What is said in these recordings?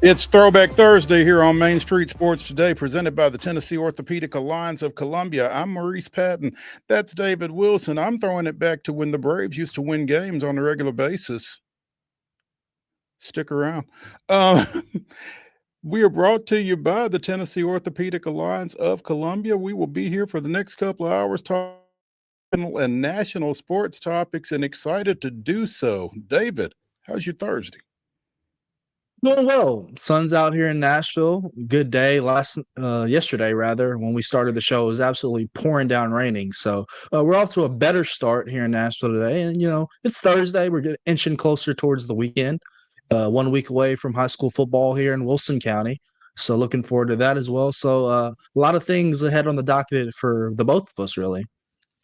It's Throwback Thursday here on Main Street Sports Today, presented by the Tennessee Orthopedic Alliance of Columbia. I'm Maurice Patton. That's David Wilson. I'm throwing it back to when the Braves used to win games on a regular basis. Stick around. Uh, we are brought to you by the Tennessee Orthopedic Alliance of Columbia. We will be here for the next couple of hours talking and national sports topics and excited to do so. David, how's your Thursday? Doing well. Sun's out here in Nashville. Good day. Yesterday rather, when we started the show, it was absolutely pouring down raining. So we're off to a better start here in Nashville today. And it's Thursday. We're getting inching closer towards the weekend. 1 week away from high school football here in Wilson County. So looking forward to that as well. So a lot of things ahead on the docket for the both of us, really.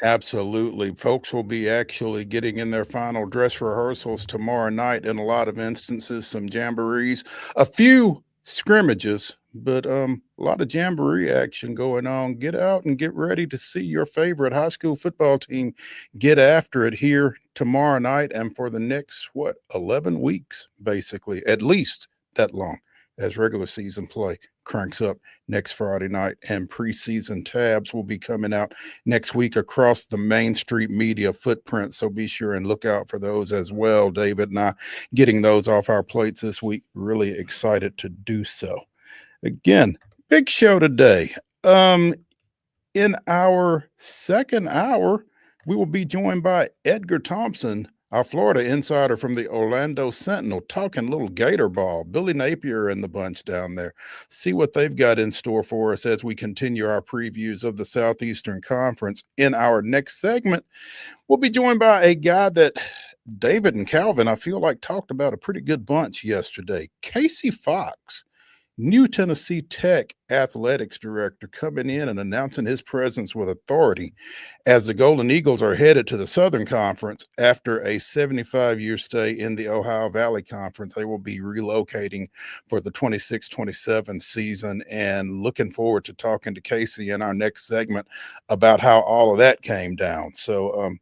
Absolutely. Folks will be actually getting in their final dress rehearsals tomorrow night in a lot of instances, some jamborees, a few scrimmages, but a lot of jamboree action going on. Get out and get ready to see your favorite high school football team get after it here tomorrow night and for the next, 11 weeks, basically, at least that long as regular season play cranks up next Friday night, and preseason tabs will be coming out next week across the Main Street media footprint. So be sure and look out for those as well. David and I getting those off our plates this week. Really excited to do so. Again, big show today. In our second hour, we will be joined by Edgar Thompson, our Florida insider from the Orlando Sentinel, talking little Gator ball. Billy Napier and the bunch down there. See what they've got in store for us as we continue our previews of the Southeastern Conference. In our next segment, we'll be joined by a guy that David and Calvin, I feel like, talked about a pretty good bunch yesterday. Casey Fox, new Tennessee Tech athletics director, coming in and announcing his presence with authority as the Golden Eagles are headed to the Southern Conference after a 75-year stay in the Ohio Valley Conference. They will be relocating for the 26-27 season, and looking forward to talking to Casey in our next segment about how all of that came down. So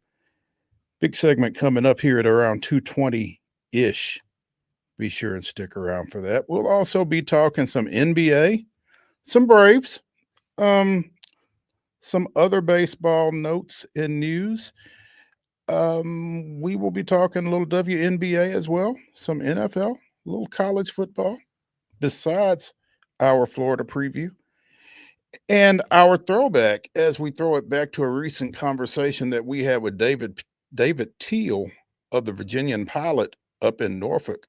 big segment coming up here at around 2:20-ish. Be sure and stick around for that. We'll also be talking some NBA, some Braves, um, some other baseball notes and news. We will be talking a little WNBA as well, some NFL, a little college football, besides our Florida preview. And our throwback, as we throw it back to a recent conversation that we had with David TEEL of the Virginian Pilot up in Norfolk,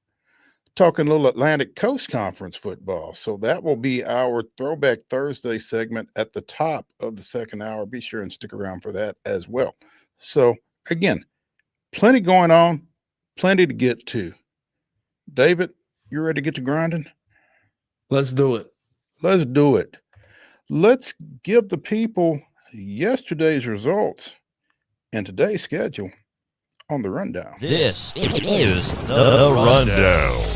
talking a little Atlantic Coast Conference football. So that will be our Throwback Thursday segment at the top of the second hour. Be sure and stick around for that as well. So again, plenty going on, plenty to get to. David, you ready to get to grinding? Let's do it. Let's do it. Let's give the people yesterday's results and today's schedule on the rundown. This is the rundown.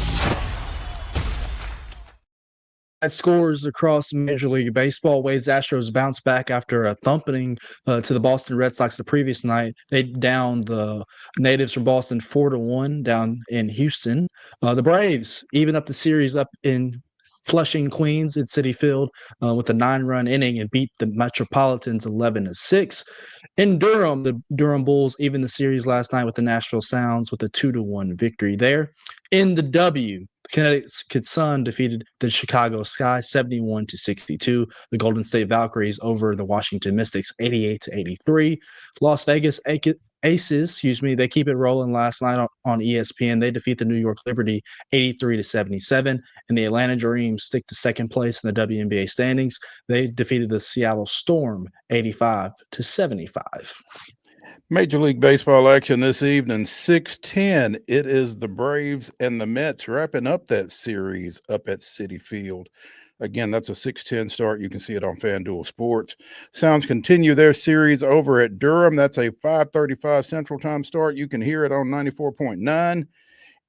Scores across Major League Baseball. Wade's Astros bounced back after a thumping to the Boston Red Sox the previous night. They downed the natives from Boston 4-1 down in Houston. The Braves even up the series up in Flushing, Queens at Citi Field with a 9-run inning and beat the Metropolitans 11-6. In Durham, the Durham Bulls even the series last night with the Nashville Sounds with a 2-1 victory there. In the W, Connecticut Sun defeated the Chicago Sky 71-62. The Golden State Valkyries over the Washington Mystics 88-83. Las Vegas Aces, they keep it rolling last night on ESPN. They defeat the New York Liberty 83-77. And the Atlanta Dreams stick to second place in the WNBA standings. They defeated the Seattle Storm 85-75. Major League Baseball action this evening, 6:10. It is the Braves and the Mets wrapping up that series up at Citi Field. Again, that's a 6:10 start. You can see it on FanDuel Sports. Sounds continue their series over at Durham. That's a 5:35 Central Time start. You can hear it on 94.9.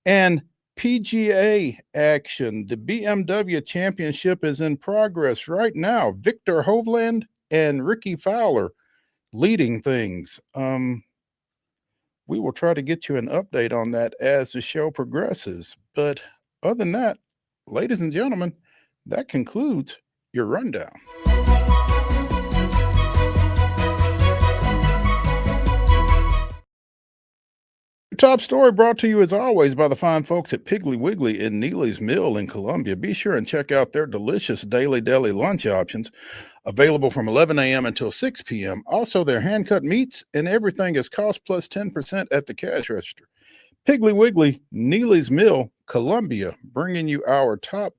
And PGA action. The BMW Championship is in progress right now. Victor Hovland and Ricky Fowler leading things. We will try to get you an update on that as the show progresses. But other than that, ladies and gentlemen, that concludes your rundown. Top story brought to you as always by the fine folks at Piggly Wiggly in Neely's Mill in Columbia. Be sure and check out their delicious daily deli lunch options available from 11 a.m. until 6 p.m. Also, their hand-cut meats and everything is cost plus 10% at the cash register. Piggly Wiggly, Neely's Mill, Columbia, bringing you our top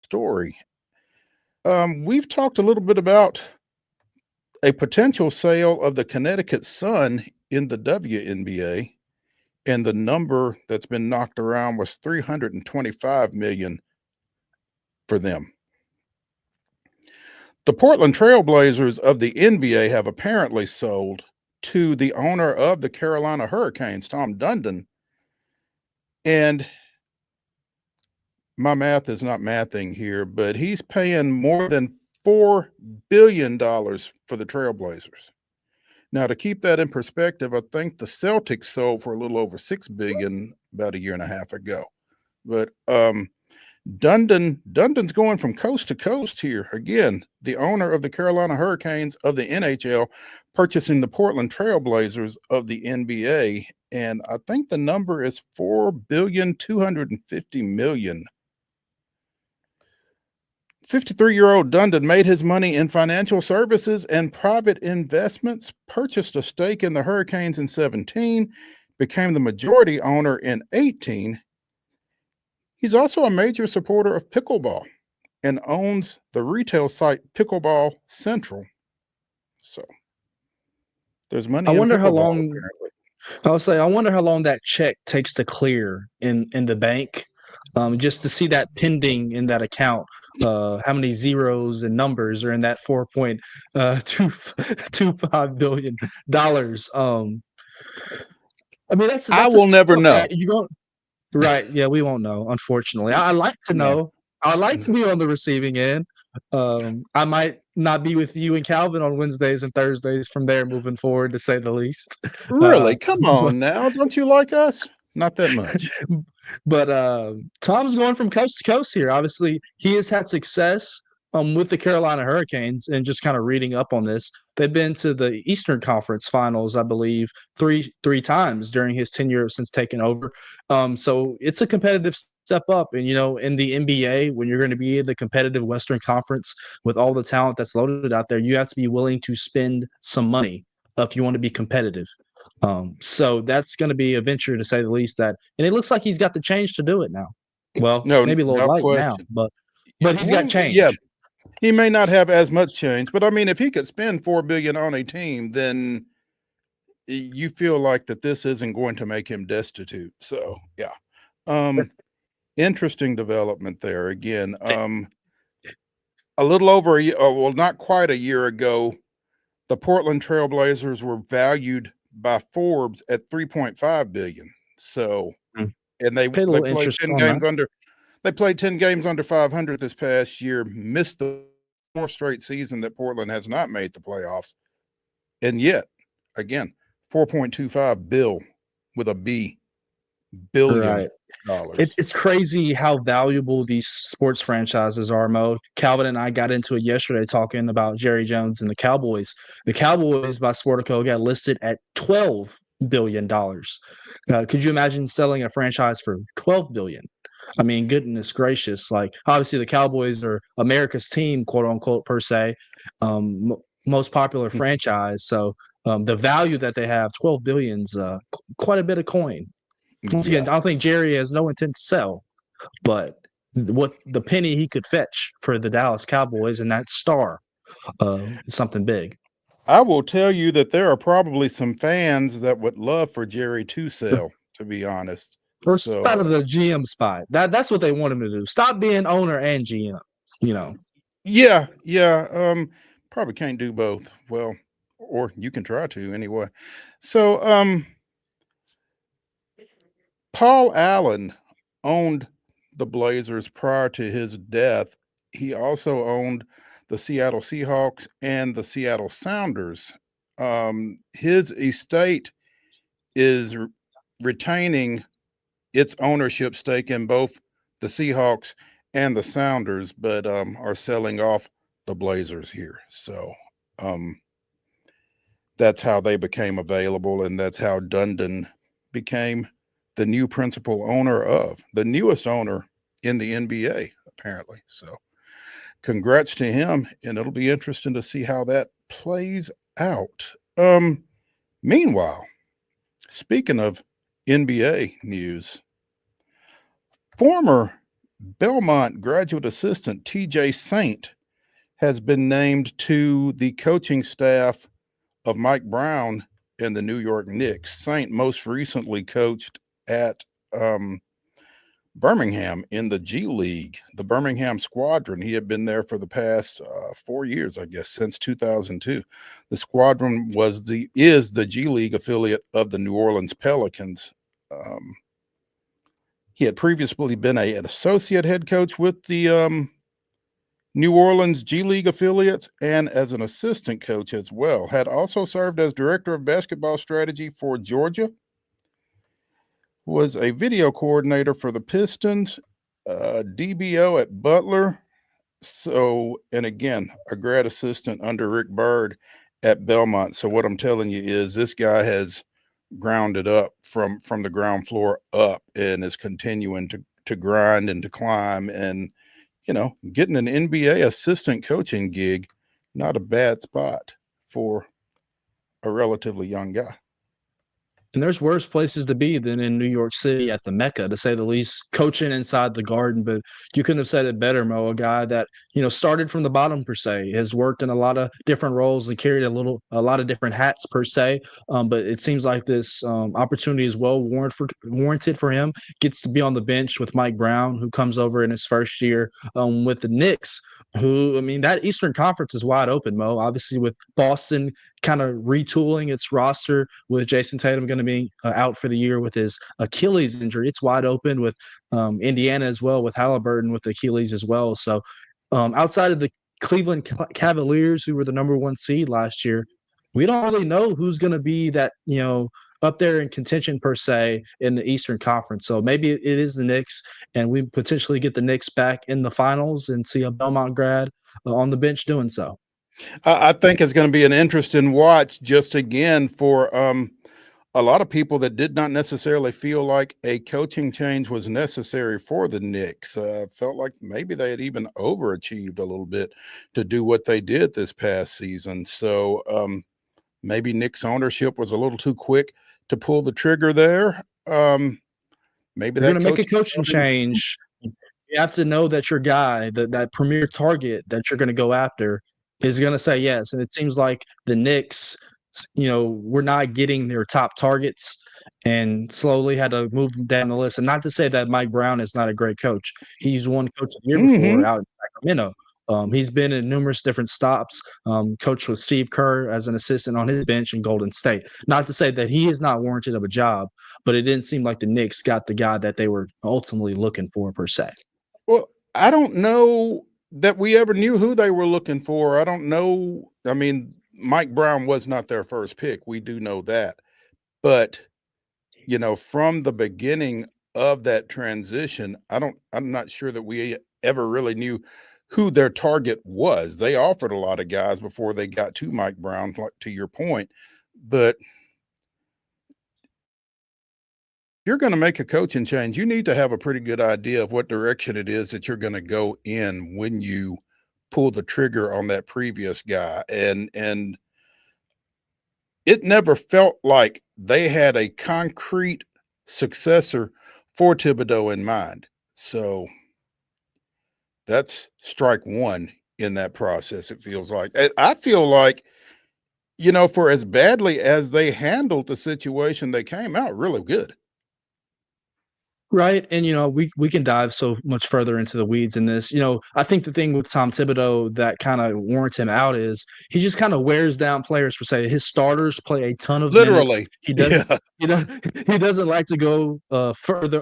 story. We've talked a little bit about a potential sale of the Connecticut Sun in the WNBA, and the number that's been knocked around was $325 million for them. The Portland Trailblazers of the NBA have apparently sold to the owner of the Carolina Hurricanes, Tom Dundon, and my math is not mathing here, but he's paying more than $4 billion for the Trailblazers. Now, to keep that in perspective, I think the Celtics sold for a little over $6 billion about a year and a half ago. But Dundon's going from coast to coast here. Again, the owner of the Carolina Hurricanes of the NHL purchasing the Portland Trailblazers of the NBA. And I think the number is $4.25 billion. 53-year-old Dundon made his money in financial services and private investments, purchased a stake in the Hurricanes in 2017, became the majority owner in 2018. He's also a major supporter of pickleball and owns the retail site Pickleball Central. So there's money I in wonder how pickleball, long apparently. I wonder how long that check takes to clear in the bank. Just to see that pending in that account, how many zeros and numbers are in that $4.25 billion. I mean, that's I a will never steal, know. right? Right? Yeah, we won't know, unfortunately. I like to Yeah. know. I like to be on the receiving end. I might not be with you and Calvin on Wednesdays and Thursdays from there moving forward, to say the least. Really? Come on now. Don't you like us? Not that much. But Tom's going from coast to coast here. Obviously, he has had success with the Carolina Hurricanes, and just kind of reading up on this, they've been to the Eastern Conference Finals, I believe, three times during his tenure since taking over. So it's a competitive step up. And, you know, in the NBA, when you're going to be in the competitive Western Conference with all the talent that's loaded out there, you have to be willing to spend some money if you want to be competitive. So that's going to be a venture, to say the least. And it looks like he's got the change to do it now. Well, No, maybe a little no light now, question. but he's Well, got change. yeah, he may not have as much change, but I mean, if he could spend $4 billion on a team, then you feel like that this isn't going to make him destitute. So yeah, interesting development there. Again, a little over a year, well, not quite a year ago, the Portland Trailblazers were valued by Forbes at $3.5 billion. So, and they Paid a little played interest 10 on games that. under. They played 10 games under 500 this past year. Missed the fourth straight season that Portland has not made the playoffs, and yet, again, 4.25 bill with a B, billion Right. dollars. It's crazy how valuable these sports franchises are, Mo. Calvin and I got into it yesterday talking about Jerry Jones and the Cowboys. The Cowboys by Sportico got listed at $12 billion. Could you imagine selling a franchise for $12 billion? I mean, goodness gracious. Like, obviously, the Cowboys are America's team, quote unquote, per se, most popular franchise. So the value that they have, 12 billion's quite a bit of coin. Once again, I don't think Jerry has no intent to sell, but what the penny he could fetch for the Dallas Cowboys and that star is something big. I will tell you that there are probably some fans that would love for Jerry to sell, to be honest. First out of the GM spot. That's what they want him to do. Stop being owner and GM, you know. Yeah. Probably can't do both. Well, or you can try to anyway. So, Paul Allen owned the Blazers prior to his death. He also owned the Seattle Seahawks and the Seattle Sounders. His estate is retaining its ownership stake in both the Seahawks and the Sounders, but are selling off the Blazers here. So that's how they became available, and that's how Dundon became the new principal owner of the newest owner in the NBA, apparently. So congrats to him, and it'll be interesting to see how that plays out. Meanwhile, speaking of NBA news, former Belmont graduate assistant TJ Saint has been named to the coaching staff of Mike Brown in the New York Knicks. Saint most recently coached at Birmingham in the G League, the Birmingham Squadron. He had been there for the past 4 years, I guess, since 2002. The Squadron is the G League affiliate of the New Orleans Pelicans. He had previously been an associate head coach with the New Orleans G League affiliates and as an assistant coach as well. Had also served as director of basketball strategy for Georgia. Was a video coordinator for the Pistons, DBO at Butler. So, and again, a grad assistant under Rick Byrd at Belmont. So what I'm telling you is this guy has grounded up from the ground floor up and is continuing to grind and to climb, and getting an NBA assistant coaching gig, not a bad spot for a relatively young guy. And there's worse places to be than in New York City at the Mecca, to say the least, coaching inside the Garden. But you couldn't have said it better, Mo. A guy that, started from the bottom, per se, has worked in a lot of different roles and carried a lot of different hats, per se. But it seems like this opportunity is well warranted for him. Gets to be on the bench with Mike Brown, who comes over in his first year with the Knicks, that Eastern Conference is wide open, Mo. Obviously, with Boston kind of retooling its roster with Jason Tatum going to be out for the year with his Achilles injury. It's wide open with Indiana as well, with Halliburton with Achilles as well. So outside of the Cleveland Cavaliers, who were the number 1 seed last year, we don't really know who's going to be that, up there in contention, per se, in the Eastern Conference. So maybe it is the Knicks, and we potentially get the Knicks back in the finals and see a Belmont grad on the bench doing so. I think it's going to be an interesting watch, just again for a lot of people that did not necessarily feel like a coaching change was necessary for the Knicks. Felt like maybe they had even overachieved a little bit to do what they did this past season. So maybe Knicks ownership was a little too quick to pull the trigger there. Maybe they're going to make a coaching change. You have to know that your guy, that premier target that you're going to go after, is going to say yes. And it seems like the Knicks, we're not getting their top targets and slowly had to move them down the list. And not to say that Mike Brown is not a great coach. He's won coach of the year before out in Sacramento. He's been in numerous different stops, coached with Steve Kerr as an assistant on his bench in Golden State. Not to say that he is not warranted of a job, but it didn't seem like the Knicks got the guy that they were ultimately looking for, per se. Well, I don't know that we ever knew who they were looking for. I don't know. I mean, Mike Brown was not their first pick. We do know that. But, from the beginning of that transition, I'm not sure that we ever really knew who their target was. They offered a lot of guys before they got to Mike Brown, like to your point. But you're going to make a coaching change, you need to have a pretty good idea of what direction it is that you're going to go in when you pull the trigger on that previous guy. And it never felt like they had a concrete successor for Thibodeau in mind. So that's strike one in that process, it feels like. I feel like, for as badly as they handled the situation, they came out really good. Right. And, we can dive so much further into the weeds in this. I think the thing with Tom Thibodeau that kind of warrants him out is he just kind of wears down players, per se. His starters play a ton of Literally. minutes. He doesn't like to go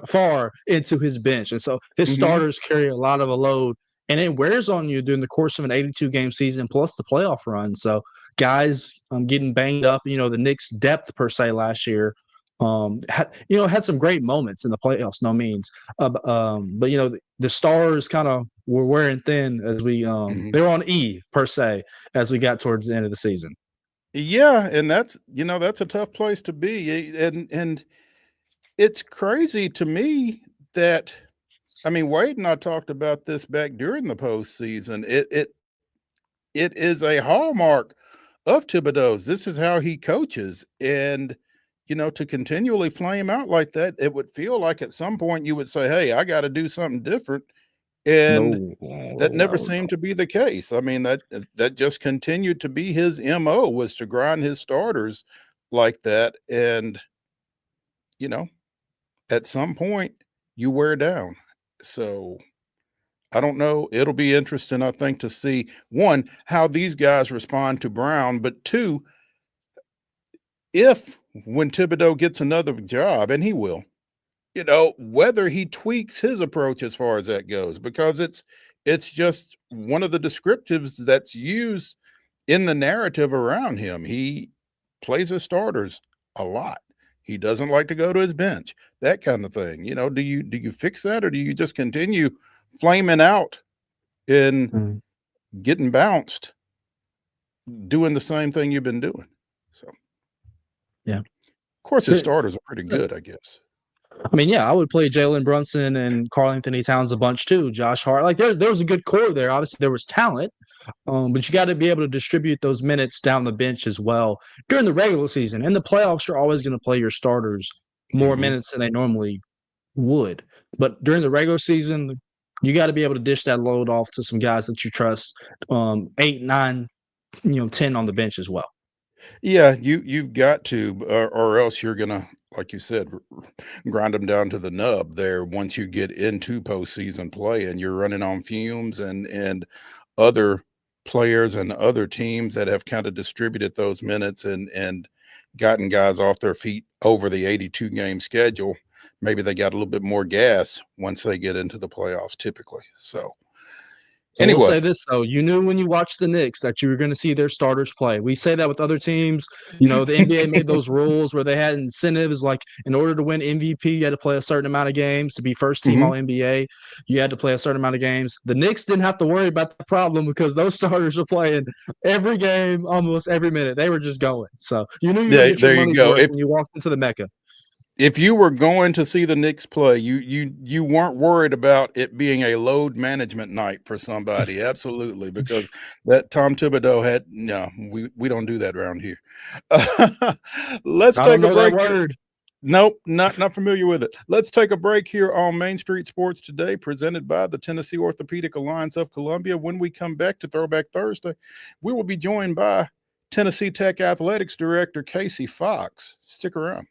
far into his bench. And so his starters carry a lot of a load, and it wears on you during the course of an 82-game season plus the playoff run. So guys getting banged up, the Knicks' depth, per se, last year Had some great moments in the playoffs, no means. But the stars kind of were wearing thin as we they were on E per se as we got towards the end of the season. Yeah, and that's a tough place to be, and it's crazy to me that Wade and I talked about this back during the postseason. It is a hallmark of Thibodeau's. This is how he coaches, and to continually flame out like that, it would feel like at some point you would say, "Hey, I got to do something different," and that never seemed to be the case. That just continued to be his MO, was to grind his starters like that, and at some point you wear down. So I don't know. It'll be interesting, I think, to see, one, how these guys respond to Brown, but two, if when Thibodeau gets another job, and he will, whether he tweaks his approach as far as that goes, because it's just one of the descriptives that's used in the narrative around him. He plays his starters a lot. He doesn't like to go to his bench, that kind of thing. Do you fix that, or do you just continue flaming out and getting bounced, doing the same thing you've been doing? So, yeah. Of course, his starters are pretty good, I guess. I would play Jalen Brunson and Karl Anthony Towns a bunch too. Josh Hart, like there was a good core there. Obviously, there was talent, but you got to be able to distribute those minutes down the bench as well during the regular season. In the playoffs, you're always going to play your starters more minutes than they normally would. But during the regular season, you got to be able to dish that load off to some guys that you trust, 8, 9, 10 on the bench as well. Yeah, you've got to, or else you're gonna, like you said, grind them down to the nub there once you get into postseason play, and you're running on fumes, and other players and other teams that have kind of distributed those minutes and gotten guys off their feet over the 82 game schedule. Maybe they got a little bit more gas once they get into the playoffs typically. So anyway, I will say this though, you knew when you watched the Knicks that you were going to see their starters play. We say that with other teams. The NBA made those rules where they had incentives, like in order to win MVP, you had to play a certain amount of games. To be first team All NBA, you had to play a certain amount of games. The Knicks didn't have to worry about the problem because those starters were playing every game, almost every minute. They were just going. So you knew you were get your money's worth when you walked into the Mecca. If you were going to see the Knicks play, you weren't worried about it being a load management night for somebody. Absolutely, because that Tom Thibodeau had we don't do that around here. Let's take a break. That word. Nope, not familiar with it. Let's take a break here on Main Street Sports Today, presented by the Tennessee Orthopedic Alliance of Columbia. When we come back to Throwback Thursday, we will be joined by Tennessee Tech Athletics Director Casey Fox. Stick around.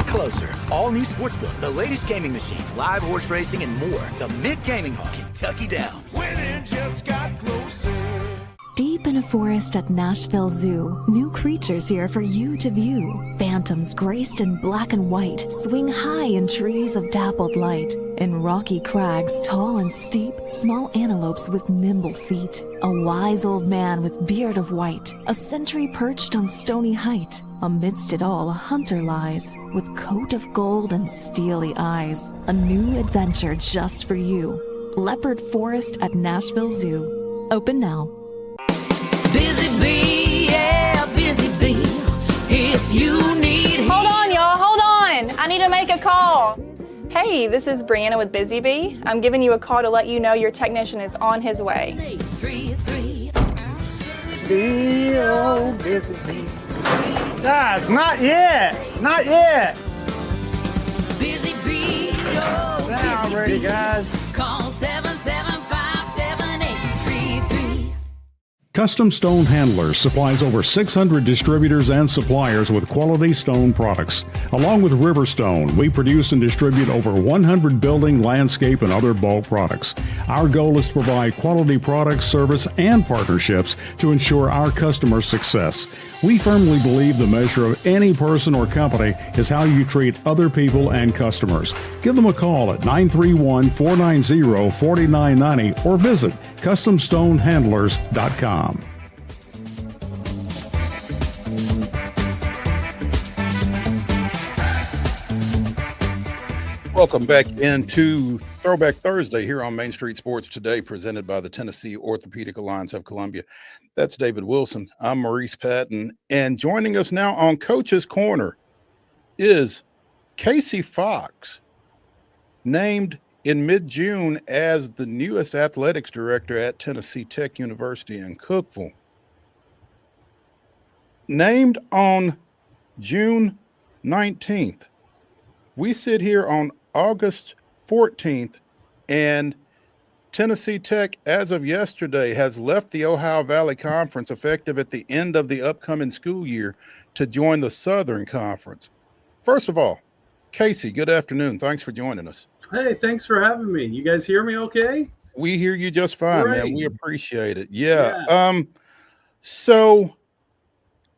Closer. All new Sportsbook, the latest gaming machines, live horse racing, and more. The Mid Gaming Hall, Kentucky Downs. Winning just got closer. Deep in a forest at Nashville Zoo, new creatures here for you to view. Phantoms graced in black and white swing high in trees of dappled light. In rocky crags, tall and steep, small antelopes with nimble feet. A wise old man with beard of white, a sentry perched on stony height. Amidst it all, a hunter lies, with coat of gold and steely eyes. A new adventure just for you. Leopard Forest at Nashville Zoo. Open now. Busy bee, yeah, busy bee. If you need... Hold on, y'all, hold on. I need to make a call. Hey, this is Brianna with Busy Bee. I'm giving you a call to let you know your technician is on his way. 833 bee, oh, busy bee. Guys, not yet. Not yet. Busy bee, oh, Now busy I'm ready, bee. guys. Call 775-7833. Custom Stone Handlers supplies over 600 distributors and suppliers with quality stone products. Along with Riverstone, we produce and distribute over 100 building, landscape, and other bulk products. Our goal is to provide quality products, service, and partnerships to ensure our customers' success. We firmly believe the measure of any person or company is how you treat other people and customers. Give them a call at 931-490-4990 or visit CustomStoneHandlers.com. Welcome back into Throwback Thursday here on Main Street Sports Today, presented by the Tennessee Orthopedic Alliance of Columbia. That's David Wilson. I'm Maurice Patton, and joining us now on Coach's Corner is Casey Fox, named in mid-June as the newest athletics director at Tennessee Tech University in Cookeville. Named on June 19th. We sit here on August 14th, and Tennessee Tech, as of yesterday, has left the Ohio Valley Conference effective at the end of the upcoming school year to join the Southern Conference. First of all, Casey, good afternoon. Thanks for joining us. Hey, thanks for having me. You guys hear me okay? We hear you just fine, Great. man. We appreciate it. Yeah. So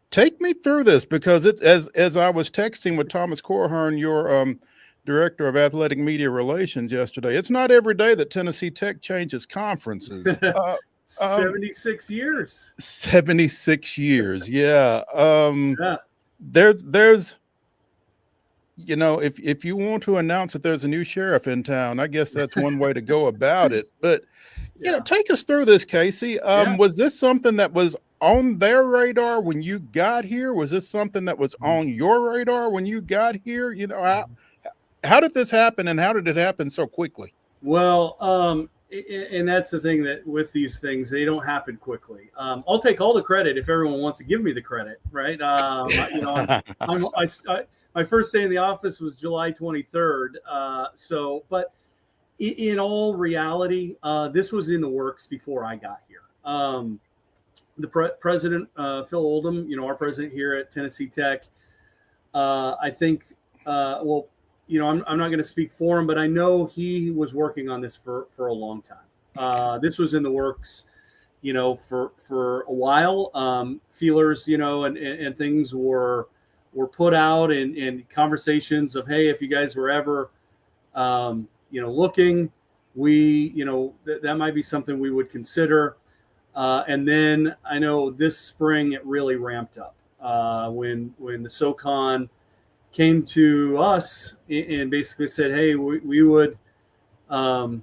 take me through this, because it's as I was texting with Thomas Corhern, your director of athletic media relations, yesterday. It's not every day that Tennessee Tech changes conferences. 76 years. 76 years. Yeah. Yeah. There's you know, if you want to announce that there's a new sheriff in town, I guess that's one way to go about it. But you know, take us through this, Casey. Was this something that was on their radar when you got here? Was this something that was on your radar when you got here? You know, how did this happen, and how did it happen so quickly? Well, and that's the thing, that with these things, they don't happen quickly. I'll take all the credit if everyone wants to give me the credit, right? You know, my first day in the office was July 23rd. But in all reality, this was in the works before I got here. The president, Phil Oldham, you know, our president here at Tennessee Tech, I think, well, you know, I'm not going to speak for him, but I know he was working on this for a long time. This was in the works, you know, for a while. Feelers, you know, and things were put out, and conversations of, hey, if you guys were ever, you know, looking, you know, that might be something we would consider. And then I know this spring it really ramped up when the SoCon came to us and basically said, hey, we would, we're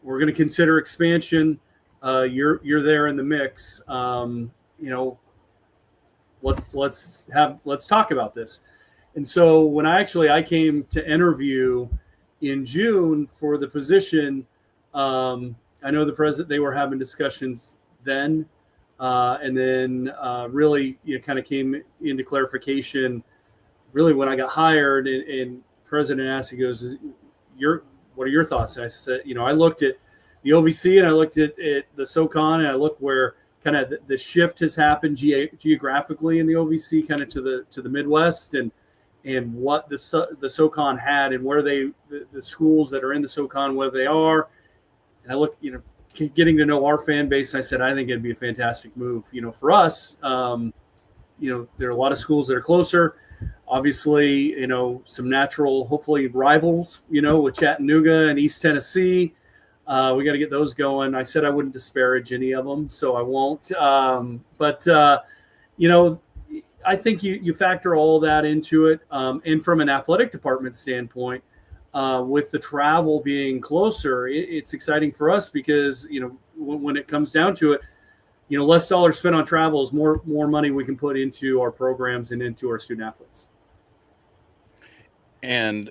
going to consider expansion. You're there in the mix. You know, let's talk about this. And so when I came to interview in June for the position, I know the president, they were having discussions then, and then really, you know, kind of came into clarification really when I got hired, and President asked, he goes, what are your thoughts? And I said, you know, I looked at the OVC and I looked at the SoCon, and I looked where kind of the shift has happened geographically in the OVC, kind of to the Midwest, and what the SoCon had, and where the schools that are in the SoCon, where they are. And I look, you know, getting to know our fan base, I said, I think it'd be a fantastic move, you know, for us. You know, there are a lot of schools that are closer. Obviously, you know, some natural, hopefully, rivals, you know, with Chattanooga and East Tennessee. We got to get those going. I said I wouldn't disparage any of them, so I won't. But you know, I think you factor all that into it. And from an athletic department standpoint, with the travel being closer, it's exciting for us because, you know, when it comes down to it, you know, less dollars spent on travel is more money we can put into our programs and into our student athletes. And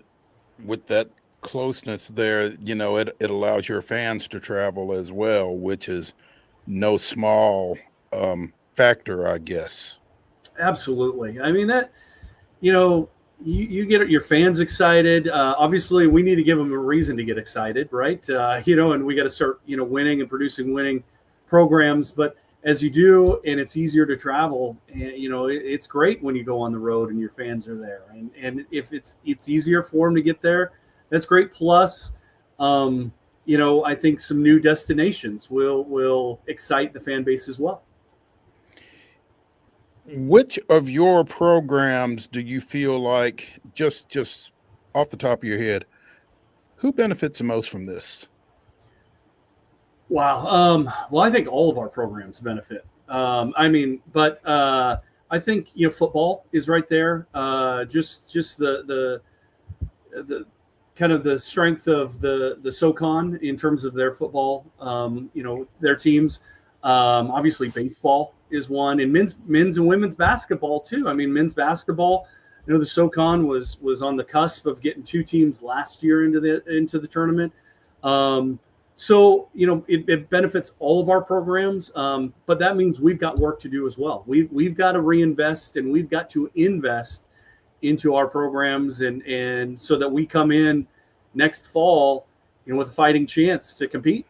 with that closeness there, you know, it allows your fans to travel as well, which is no small factor, I guess. Absolutely. I mean, that, you get your fans excited. Obviously, we need to give them a reason to get excited, right? And we got to start, winning and producing winning programs. But as you do, and it's easier to travel, and, it's great when you go on the road and your fans are there. And if it's easier for them to get there, that's great. Plus, I think some new destinations will excite the fan base as well. Which of your programs do you feel like, just off the top of your head, who benefits the most from this? Wow. Well, I think all of our programs benefit. But I think football is right there. Just the kind of the strength of the SoCon in terms of their football. Their teams. Obviously, baseball is one, and men's and women's basketball too. I mean, men's basketball. The SoCon was on the cusp of getting 2 teams last year into the tournament. So it benefits all of our programs, but that means we've got work to do as well. We've got to reinvest, and we've got to invest into our programs, and so that we come in next fall, with a fighting chance to compete.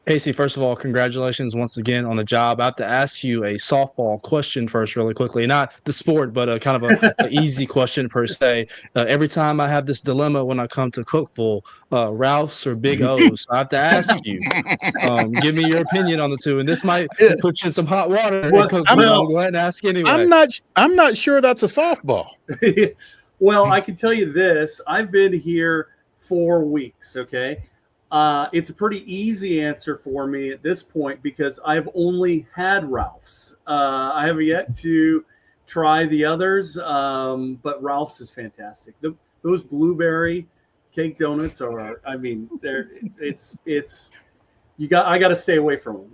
Casey, first of all, congratulations once again on the job. I have to ask you a softball question first, really quickly. Not the sport, but kind of a easy question per se. Every time I have this dilemma when I come to Cookville, Ralph's or Big O's. So I have to ask you, give me your opinion on the two. And this might put you in some hot water. Well, I'm going to go ahead and ask anyway. I'm not sure that's a softball. Well, I can tell you this. I've been here 4 weeks, okay? It's a pretty easy answer for me at this point because I've only had Ralph's. I have yet to try the others, but Ralph's is fantastic. Those blueberry cake donuts are, I got to stay away from them.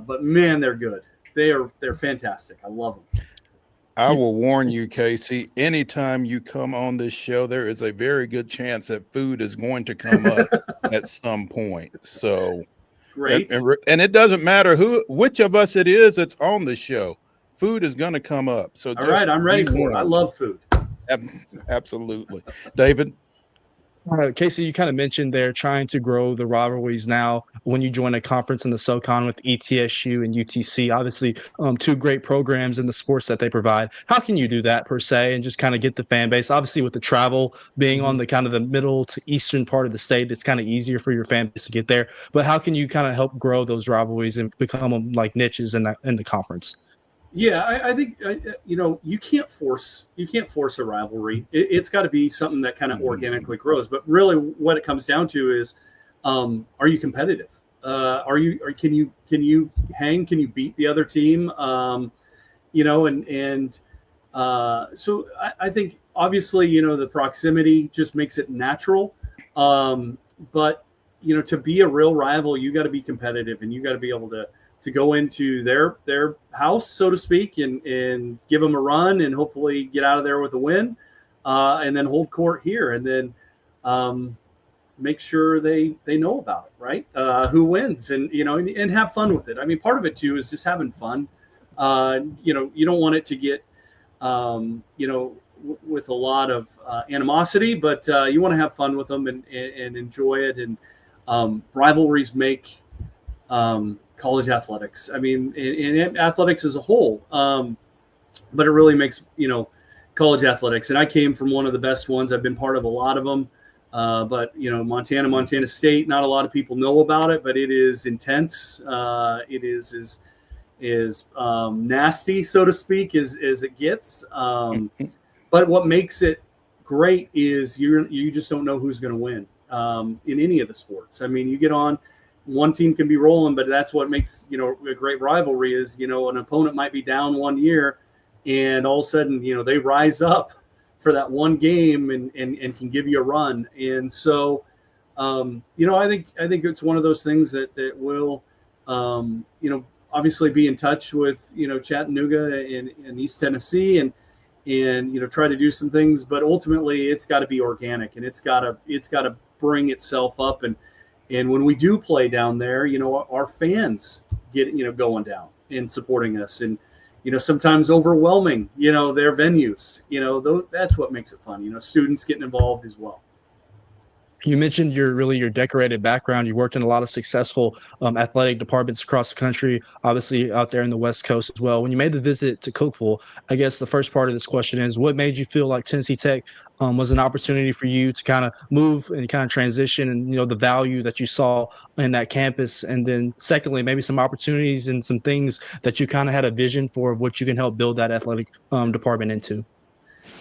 But man, they're good. They're fantastic. I love them. I will warn you, Casey, anytime you come on this show, there is a very good chance that food is going to come up at some point. So great. And it doesn't matter which of us it is that's on the show. Food is going to come up. So all right, I'm ready for it. I love food. Absolutely. David? Casey, you kind of mentioned they're trying to grow the rivalries now when you join a conference in the SoCon with ETSU and UTC, obviously 2 great programs in the sports that they provide. How can you do that per se and just kind of get the fan base? Obviously, with the travel being on the kind of the middle to eastern part of the state, it's kind of easier for your fan base to get there. But how can you kind of help grow those rivalries and become them like niches in the conference? Yeah, I think you can't force a rivalry. It's got to be something that kind of organically grows. But really, what it comes down to is, are you competitive? Can you hang? Can you beat the other team? So I think obviously the proximity just makes it natural. But to be a real rival, you got to be competitive, and you got to be able to go into their house, so to speak, and give them a run and hopefully get out of there with a win, and then hold court here, and then make sure they know about it, right? Who wins, and and have fun with it. I mean, part of it too is just having fun. You don't want it to get with a lot of animosity, but you want to have fun with them and enjoy it. And rivalries make college athletics. I mean, in athletics as a whole, but it really makes college athletics. And I came from one of the best ones. I've been part of a lot of them, but Montana State. Not a lot of people know about it, but it is intense. It is nasty, so to speak, as it gets. But what makes it great is you just don't know who's going to win in any of the sports. I mean, you get on. One team can be rolling, but that's what makes, a great rivalry is, an opponent might be down one year and all of a sudden, they rise up for that one game and can give you a run. And so, I think it's one of those things that will, obviously be in touch with, Chattanooga and East Tennessee and try to do some things, but ultimately it's got to be organic and it's got to bring itself up. And when we do play down there, our fans going down and supporting us, and sometimes overwhelming their venues. That's what makes it fun. Students getting involved as well. You mentioned your decorated background. You worked in a lot of successful athletic departments across the country, obviously out there in the West Coast as well. When you made the visit to Cookeville, I guess the first part of this question is, what made you feel like Tennessee Tech was an opportunity for you to kind of move and kind of transition, and the value that you saw in that campus? And then secondly, maybe some opportunities and some things that you kind of had a vision for of what you can help build that athletic department into.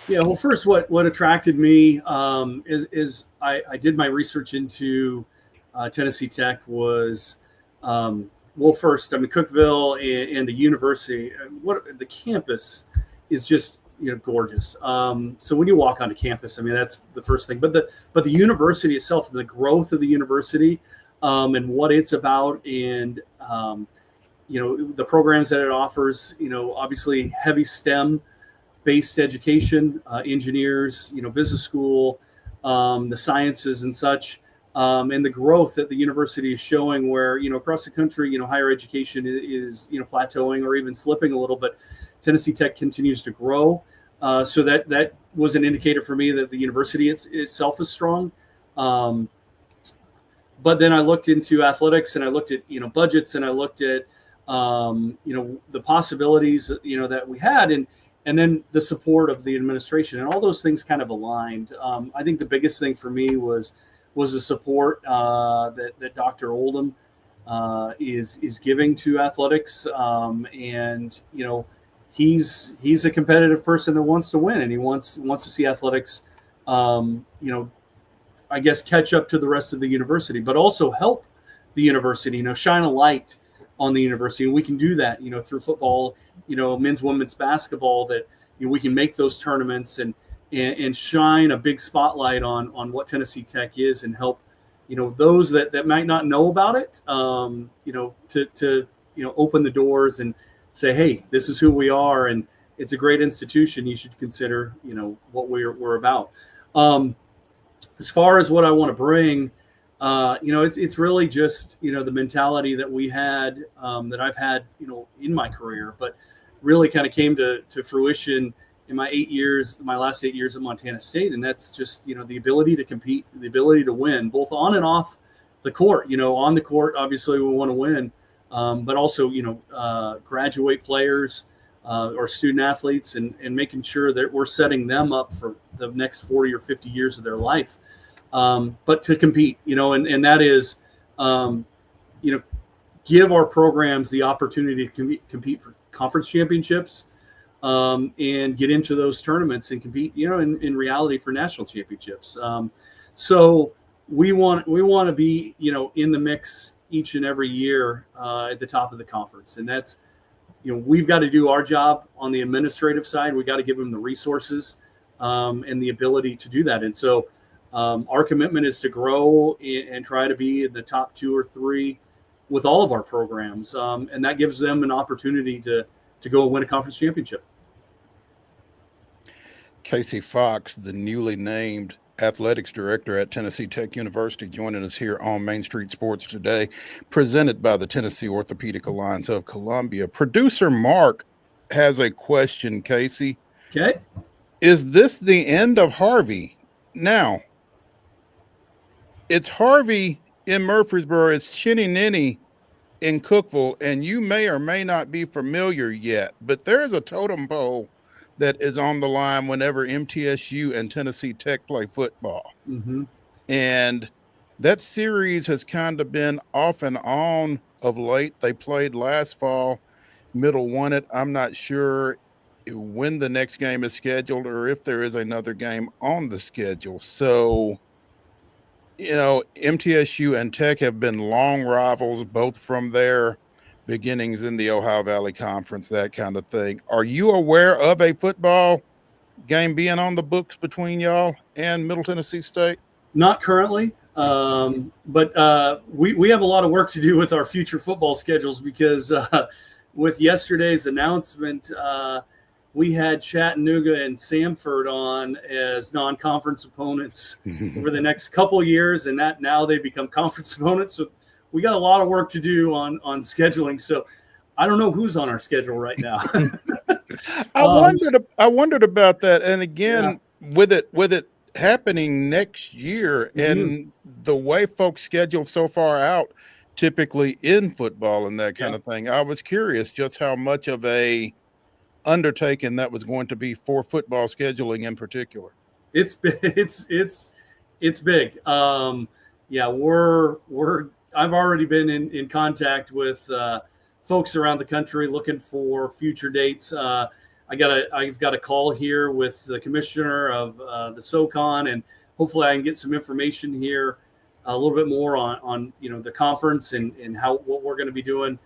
Yeah, well, first, what attracted me is I did my research into Tennessee Tech was, first, Cookeville and the university, the campus is just gorgeous. So when you walk onto campus, that's the first thing. But the university itself, the growth of the university, and what it's about, and the programs that it offers. Obviously heavy STEM based education, engineers, business school, the sciences and such, and the growth that the university is showing, where across the country, higher education is plateauing or even slipping a little, but Tennessee Tech continues to grow. So that was an indicator for me that the university itself is strong. But then I looked into athletics, and I looked at budgets, and I looked at the possibilities that we had, and then the support of the administration, and all those things kind of aligned. I think the biggest thing for me was the support that Dr. Oldham is giving to athletics, and he's a competitive person that wants to win, and he wants to see athletics, I guess, catch up to the rest of the university, but also help the university, shine a light on the university. And we can do that, through football, men's, women's basketball, that we can make those tournaments and shine a big spotlight on what Tennessee Tech is, and help, those that might not know about it, to open the doors and say, hey, this is who we are, and it's a great institution. You should consider, what we're about. As far as what I want to bring, it's really just, the mentality that we had, that I've had, in my career, but really kind of came to fruition in my last 8 years at Montana State. And that's just, the ability to compete, the ability to win, both on and off the court. On the court, obviously we want to win, but also, graduate players or student athletes, and making sure that we're setting them up for the next 40 or 50 years of their life. But to compete, and that is, give our programs the opportunity to compete for conference championships, and get into those tournaments and compete, in reality, for national championships. So we want to be, in the mix each and every year, at the top of the conference. And that's, we've got to do our job on the administrative side. We got to give them the resources, and the ability to do that. And so, our commitment is to grow and try to be in the top 2 or 3 with all of our programs. And that gives them an opportunity to go and win a conference championship. Casey Fox, the newly named athletics director at Tennessee Tech University, joining us here on Main Street Sports today, presented by the Tennessee Orthopedic Alliance of Columbia. Producer Mark has a question, Casey. Okay. Is this the end of Harvey? Now, it's Harvey in Murfreesboro, it's Shinny Ninny in Cookeville, and you may or may not be familiar yet, but there's a totem pole that is on the line whenever MTSU and Tennessee Tech play football. Mm-hmm. And that series has kind of been off and on of late. They played last fall. Middle won it. I'm not sure when the next game is scheduled or if there is another game on the schedule. So, MTSU and Tech have been long rivals, both from their beginnings in the Ohio Valley Conference, that kind of thing. Are you aware of a football game being on the books between y'all and Middle Tennessee State? Not currently, but we have a lot of work to do with our future football schedules, because with yesterday's announcement, we had Chattanooga and Samford on as non-conference opponents over the next couple of years, and that now they become conference opponents. So we got a lot of work to do on scheduling. So I don't know who's on our schedule right now. I wondered about that. And again, Yeah. with it happening next year and the way folks schedule so far out, typically in football and that kind of thing, I was curious just how much of a undertaking that was going to be for football scheduling in particular. It's big. Yeah, I've already been in contact with folks around the country looking for future dates. I've got a call here with the commissioner of the SoCon, and hopefully I can get some information here a little bit more on the conference and what we're going to be doing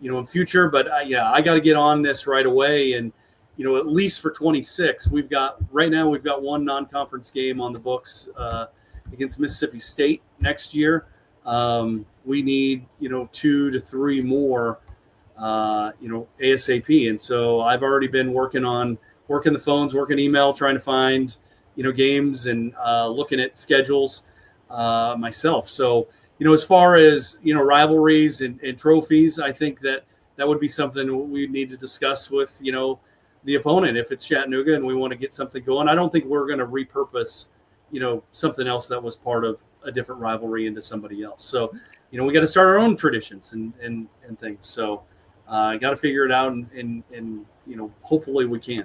in future. But I got to get on this right away. And at least for 26, we've got one non-conference game on the books against Mississippi State next year. We need 2 to 3 more ASAP. And so I've already been working the phones, working email, trying to find games and looking at schedules myself. So as far as rivalries and trophies, I think that would be something we need to discuss with the opponent. If it's Chattanooga and we want to get something going, I don't think we're going to repurpose something else that was part of a different rivalry into somebody else. So we got to start our own traditions and things. So I got to figure it out, and hopefully we can.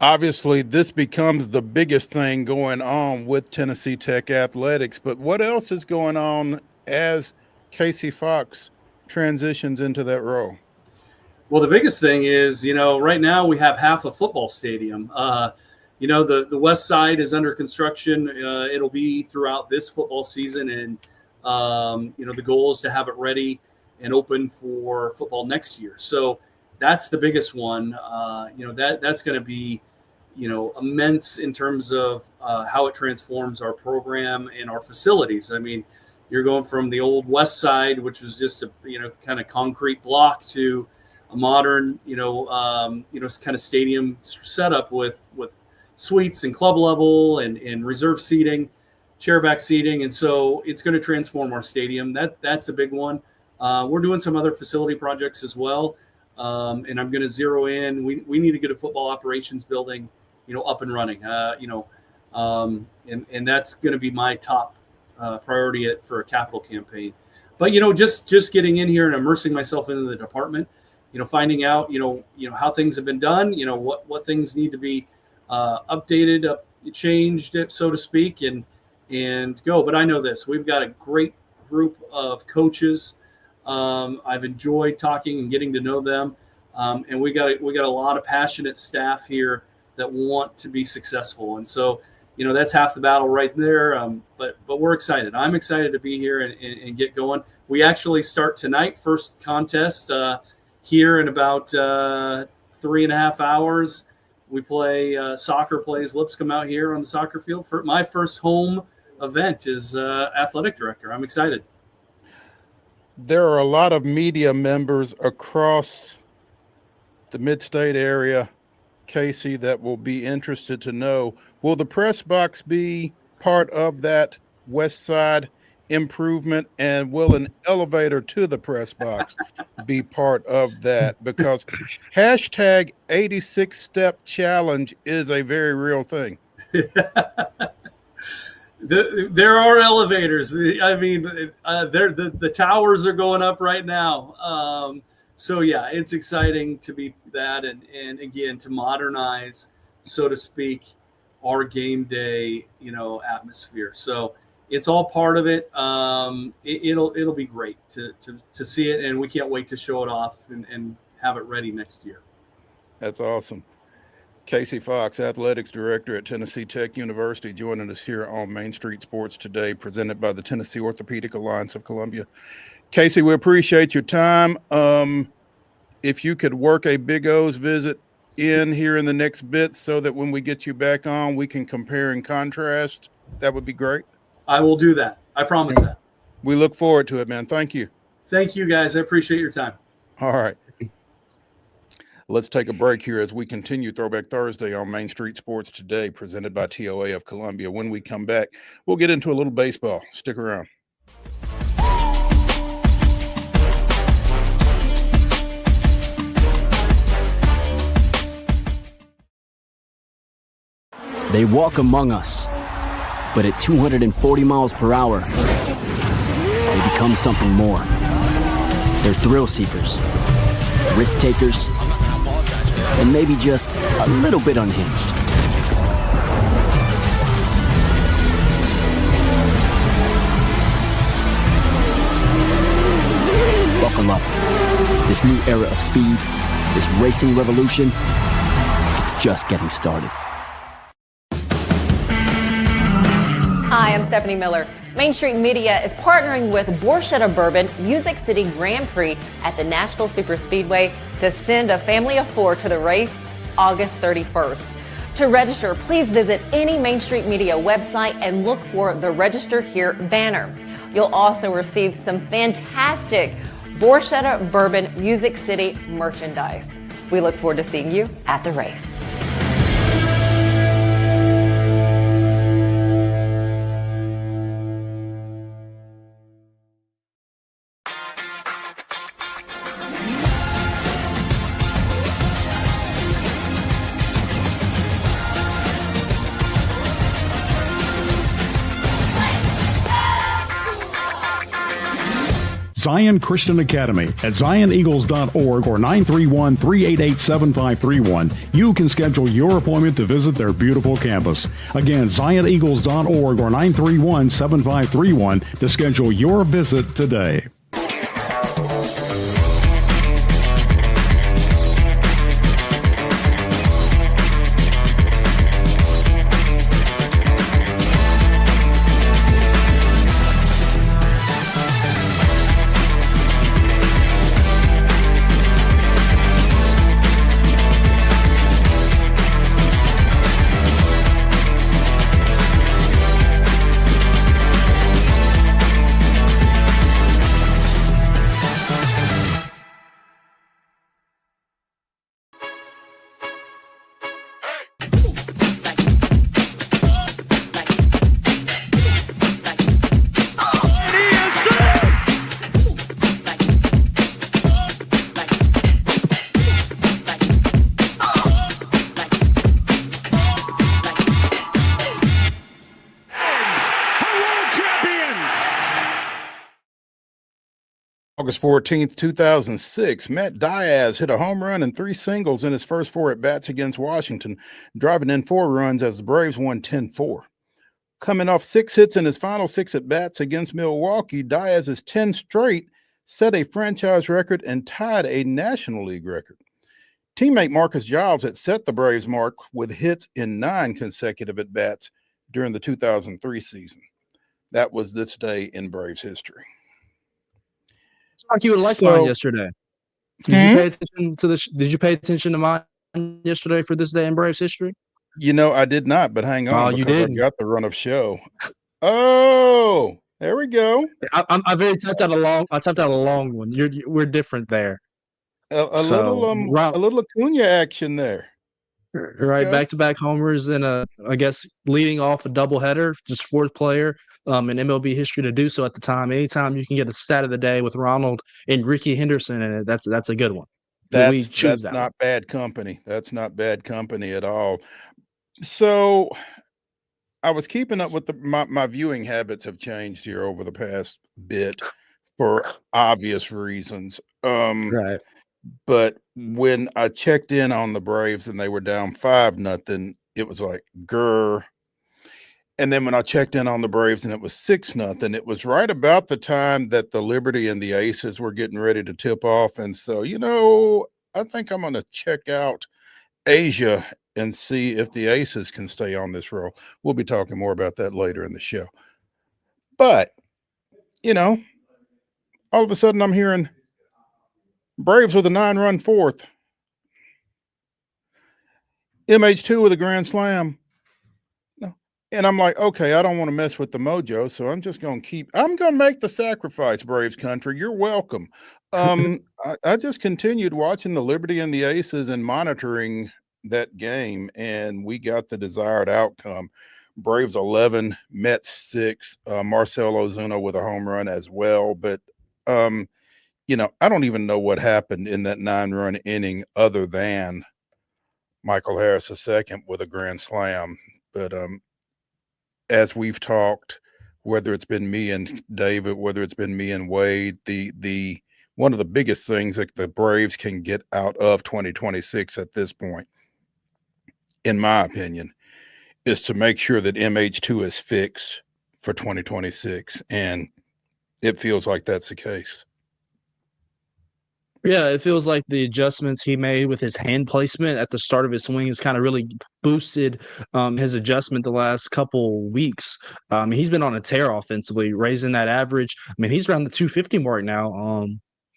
Obviously, this becomes the biggest thing going on with Tennessee Tech athletics, but what else is going on as Casey Fox transitions into that role? Well, the biggest thing is, right now we have half a football stadium. The west side is under construction. It'll be throughout this football season, and the goal is to have it ready and open for football next year. So that's the biggest one. That's going to be immense in terms of how it transforms our program and our facilities. I mean, you're going from the old west side, which was just a kind of concrete block, to a modern kind of stadium setup with suites and club level and reserve seating, chairback seating. And so it's going to transform our stadium. That's a big one. We're doing some other facility projects as well. And I'm going to zero in. We need to get a football operations building, up and running, and that's going to be my top priority for a capital campaign. But, just getting in here and immersing myself into the department, finding out, how things have been done, what things need to be updated, changed, so to speak, and go. But I know this, we've got a great group of coaches. I've enjoyed talking and getting to know them. And we got a lot of passionate staff here that want to be successful. And so, that's half the battle right there. But we're excited. I'm excited to be here and get going. We actually start tonight, first contest here in about 3.5 hours. We play soccer, plays Lipscomb out here on the soccer field. For my first home event as athletic director. I'm excited. There are a lot of media members across the mid-state area, Casey, that will be interested to know, will the press box be part of that west side improvement, and will an elevator to the press box be part of that? Because hashtag 86-step challenge is a very real thing. There are elevators. I mean, the towers are going up right now. So yeah, it's exciting to be that, and again, to modernize, so to speak, our game day, atmosphere. So it's all part of it. It'll be great to see it, and we can't wait to show it off and have it ready next year. That's awesome. Casey Fox, Athletics Director at Tennessee Tech University, joining us here on Main Street Sports Today, presented by the Tennessee Orthopedic Alliance of Columbia. Casey, we appreciate your time. If you could work a Big O's visit in here in the next bit so that when we get you back on, we can compare and contrast, that would be great. I will do that. I promise that. We look forward to it, man. Thank you. Thank you, guys. I appreciate your time. All right. Let's take a break here as we continue Throwback Thursday on Main Street Sports Today, presented by TOA of Columbia. When we come back, we'll get into a little baseball. Stick around. They walk among us, but at 240 miles per hour, they become something more. They're thrill seekers, risk takers, and maybe just a little bit unhinged. Buckle up. This new era of speed, this racing revolution, it's just getting started. Hi, I'm Stephanie Miller. Main Street Media is partnering with Borchetta Bourbon Music City Grand Prix at the Nashville Superspeedway to send a family of 4 to the race August 31st. To register, please visit any Main Street Media website and look for the Register Here banner. You'll also receive some fantastic Borchetta Bourbon Music City merchandise. We look forward to seeing you at the race. Zion Christian Academy at zioneagles.org or 931-388-7531. You can schedule your appointment to visit their beautiful campus. Again, zioneagles.org or 931-7531 to schedule your visit today. August 14th, 2006, Matt Diaz hit a home run and 3 singles in his first 4 at-bats against Washington, driving in 4 runs as the Braves won 10-4. Coming off 6 hits in his final 6 at-bats against Milwaukee, Diaz's 10 straight set a franchise record and tied a National League record. Teammate Marcus Giles had set the Braves mark with hits in 9 consecutive at-bats during the 2003 season. That was this day in Braves history. Like you would like mine yesterday. Did you pay attention to mine yesterday for this day in Braves history? You know, I did not, but hang on, you because I've got the run of show. Oh, there we go. I typed out a long one. We're different there. A little Acuna action there. Right, Okay. back-to-back homers and I guess leading off a doubleheader, just 4th player in MLB history to do so at the time. Anytime you can get a stat of the day with Ronald and Ricky Henderson in it, that's a good one. That's not bad company. That's not bad company at all. So I was keeping up with my viewing habits have changed here over the past bit for obvious reasons. Right. But when I checked in on the Braves and they were down 5-0, it was like, grr. And then when I checked in on the Braves and it was 6-0, it was right about the time that the Liberty and the Aces were getting ready to tip off. And so, I think I'm going to check out Asia and see if the Aces can stay on this roll. We'll be talking more about that later in the show. But, all of a sudden I'm hearing Braves with a 9-run 4th. MH2 with a grand slam. No. And I'm like, okay, I don't want to mess with the mojo, so I'm just going to make the sacrifice, Braves country. You're welcome. I just continued watching the Liberty and the Aces and monitoring that game, and we got the desired outcome. Braves 11, Mets 6, Marcell Ozuna with a home run as well. But, I don't even know what happened in that 9-run inning other than Michael Harris II with a grand slam But as we've talked, whether it's been me and David, whether it's been me and Wade, the one of the biggest things that the Braves can get out of 2026 at this point, in my opinion, is to make sure that MH2 is fixed for 2026. And it feels like that's the case. Yeah, it feels like the adjustments he made with his hand placement at the start of his swing has kind of really boosted his adjustment the last couple weeks. He's been on a tear offensively, raising that average. I mean, he's around the 250 mark now,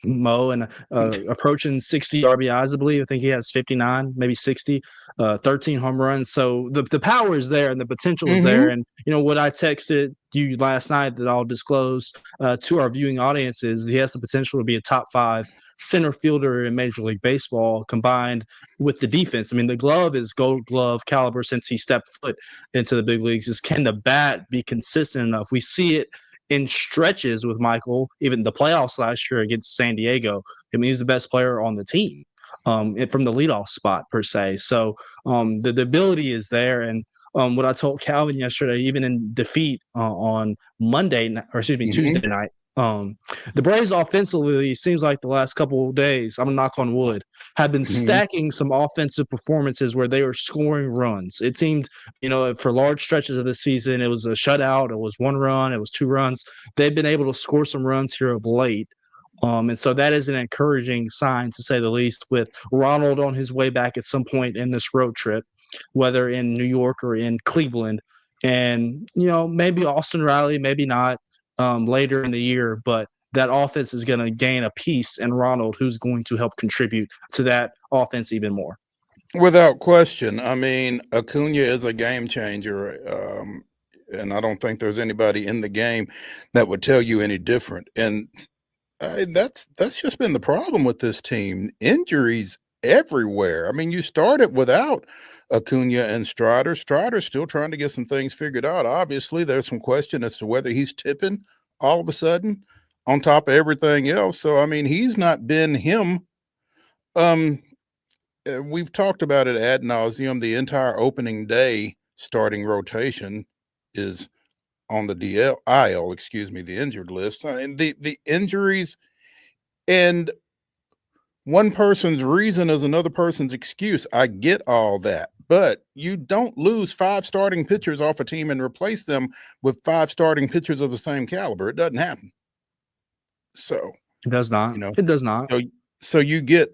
Mo, and approaching 60 RBIs, I believe. I think he has 59, maybe 60, 13 home runs. So the power is there and the potential is there. And, what I texted you last night that I'll disclose to our viewing audience is he has the potential to be a top 5 center fielder in Major League Baseball combined with the defense. I mean, the glove is Gold Glove caliber since he stepped foot into the big leagues. Is can the bat be consistent enough? We see it in stretches with Michael, even the playoffs last year against San Diego. I mean, he's the best player on the team from the leadoff spot per se. So the ability is there. And what I told Calvin yesterday, even in defeat on Tuesday night, the Braves offensively seems like the last couple of days, I'm gonna knock on wood, have been stacking some offensive performances where they were scoring runs. It seemed, for large stretches of the season, it was a shutout, it was 1 run, it was 2 runs. They've been able to score some runs here of late. And so that is an encouraging sign, to say the least, with Ronald on his way back at some point in this road trip, whether in New York or in Cleveland. And, maybe Austin Riley, maybe not later in the year, but that offense is going to gain a piece in Ronald, who's going to help contribute to that offense even more. Without question. I mean, Acuna is a game changer. And I don't think there's anybody in the game that would tell you any different. And that's just been the problem with this team. Injuries everywhere. I mean, you started without Acuna and Strider. Strider's still trying to get some things figured out. Obviously, there's some question as to whether he's tipping all of a sudden on top of everything else. So, I mean, he's not been him. We've talked about it ad nauseum. The entire opening day starting rotation is on the IL, the injured list. And the injuries, and one person's reason is another person's excuse. I get all that, but you don't lose 5 starting pitchers off a team and replace them with 5 starting pitchers of the same caliber. It doesn't happen. So it does not. It does not. So you get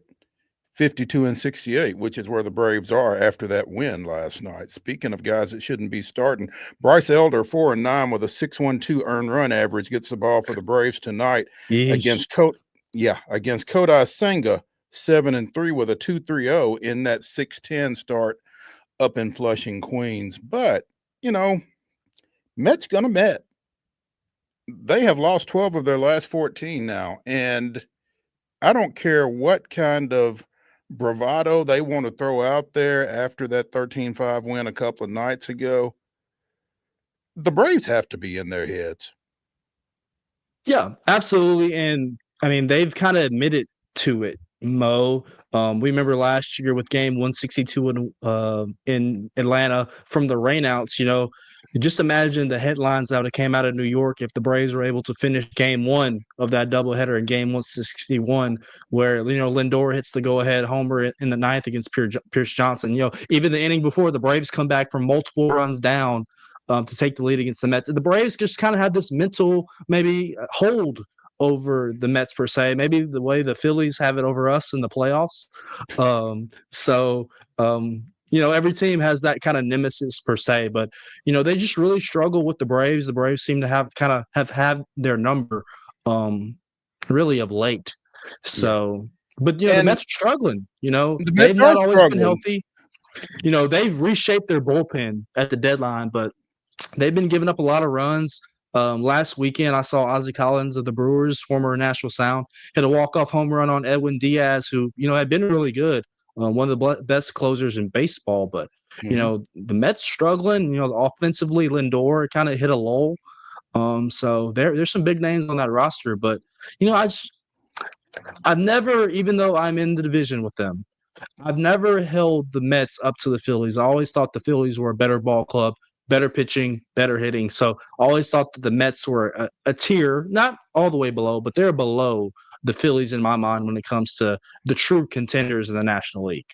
52 and 68, which is where the Braves are after that win last night. Speaking of guys that shouldn't be starting, Bryce Elder 4-9 with a 6.12 earned run average gets the ball for the Braves tonight against Kodai Senga, 7-3 with a 2.30 in that 6-10 start up in Flushing, Queens. But Mets gonna Met. They have lost 12 of their last 14 now, and I don't care what kind of bravado they want to throw out there after that 13-5 win a couple of nights ago. The Braves have to be in their heads. Yeah, absolutely. And I mean, they've kind of admitted to it, Mo. We remember last year with game 162 in Atlanta from the rainouts, just imagine the headlines that would have came out of New York if the Braves were able to finish game 1 of that doubleheader in game 161, where, Lindor hits the go-ahead homer in the 9th against Pierce Johnson. Even the inning before, the Braves come back from multiple runs down to take the lead against the Mets. And the Braves just kind of have this mental maybe hold over the Mets per se, maybe the way the Phillies have it over us in the playoffs. Every team has that kind of nemesis per se, but they just really struggle with the Braves. The Braves seem to have had their number really of late. So, but the Mets are struggling. They've not always been healthy. They've reshaped their bullpen at the deadline, but they've been giving up a lot of runs. Last weekend, I saw Ozzie Collins of the Brewers, former Nashville Sound, hit a walk-off home run on Edwin Diaz, who, had been really good, one of the best closers in baseball. But, the Mets struggling, offensively, Lindor kind of hit a lull. So there's some big names on that roster. But, I've never, even though I'm in the division with them, I've never held the Mets up to the Phillies. I always thought the Phillies were a better ball club, better pitching, better hitting. So I always thought that the Mets were a tier, not all the way below, but they're below the Phillies in my mind when it comes to the true contenders in the National League.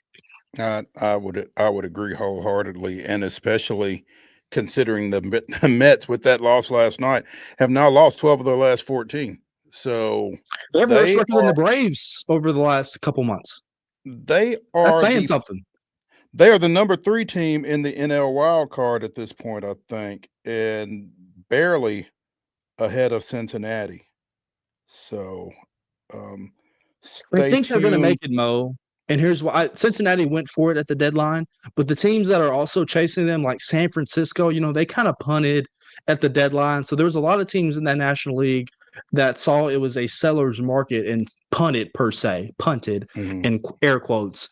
I would agree wholeheartedly, and especially considering the Mets with that loss last night have now lost 12 of their last 14. So They have a worse they record than the are Braves over the last couple months. they That's are saying the something. they are the number 3 team in the NL wild card at this point, I think, and barely ahead of Cincinnati. So I stay think they're going to tuned. make it, Mo. And here's why: Cincinnati went for it at the deadline, but the teams that are also chasing them, like San Francisco, they kind of punted at the deadline. So there was a lot of teams in that National League that saw it was a seller's market and punted Mhm. in air quotes.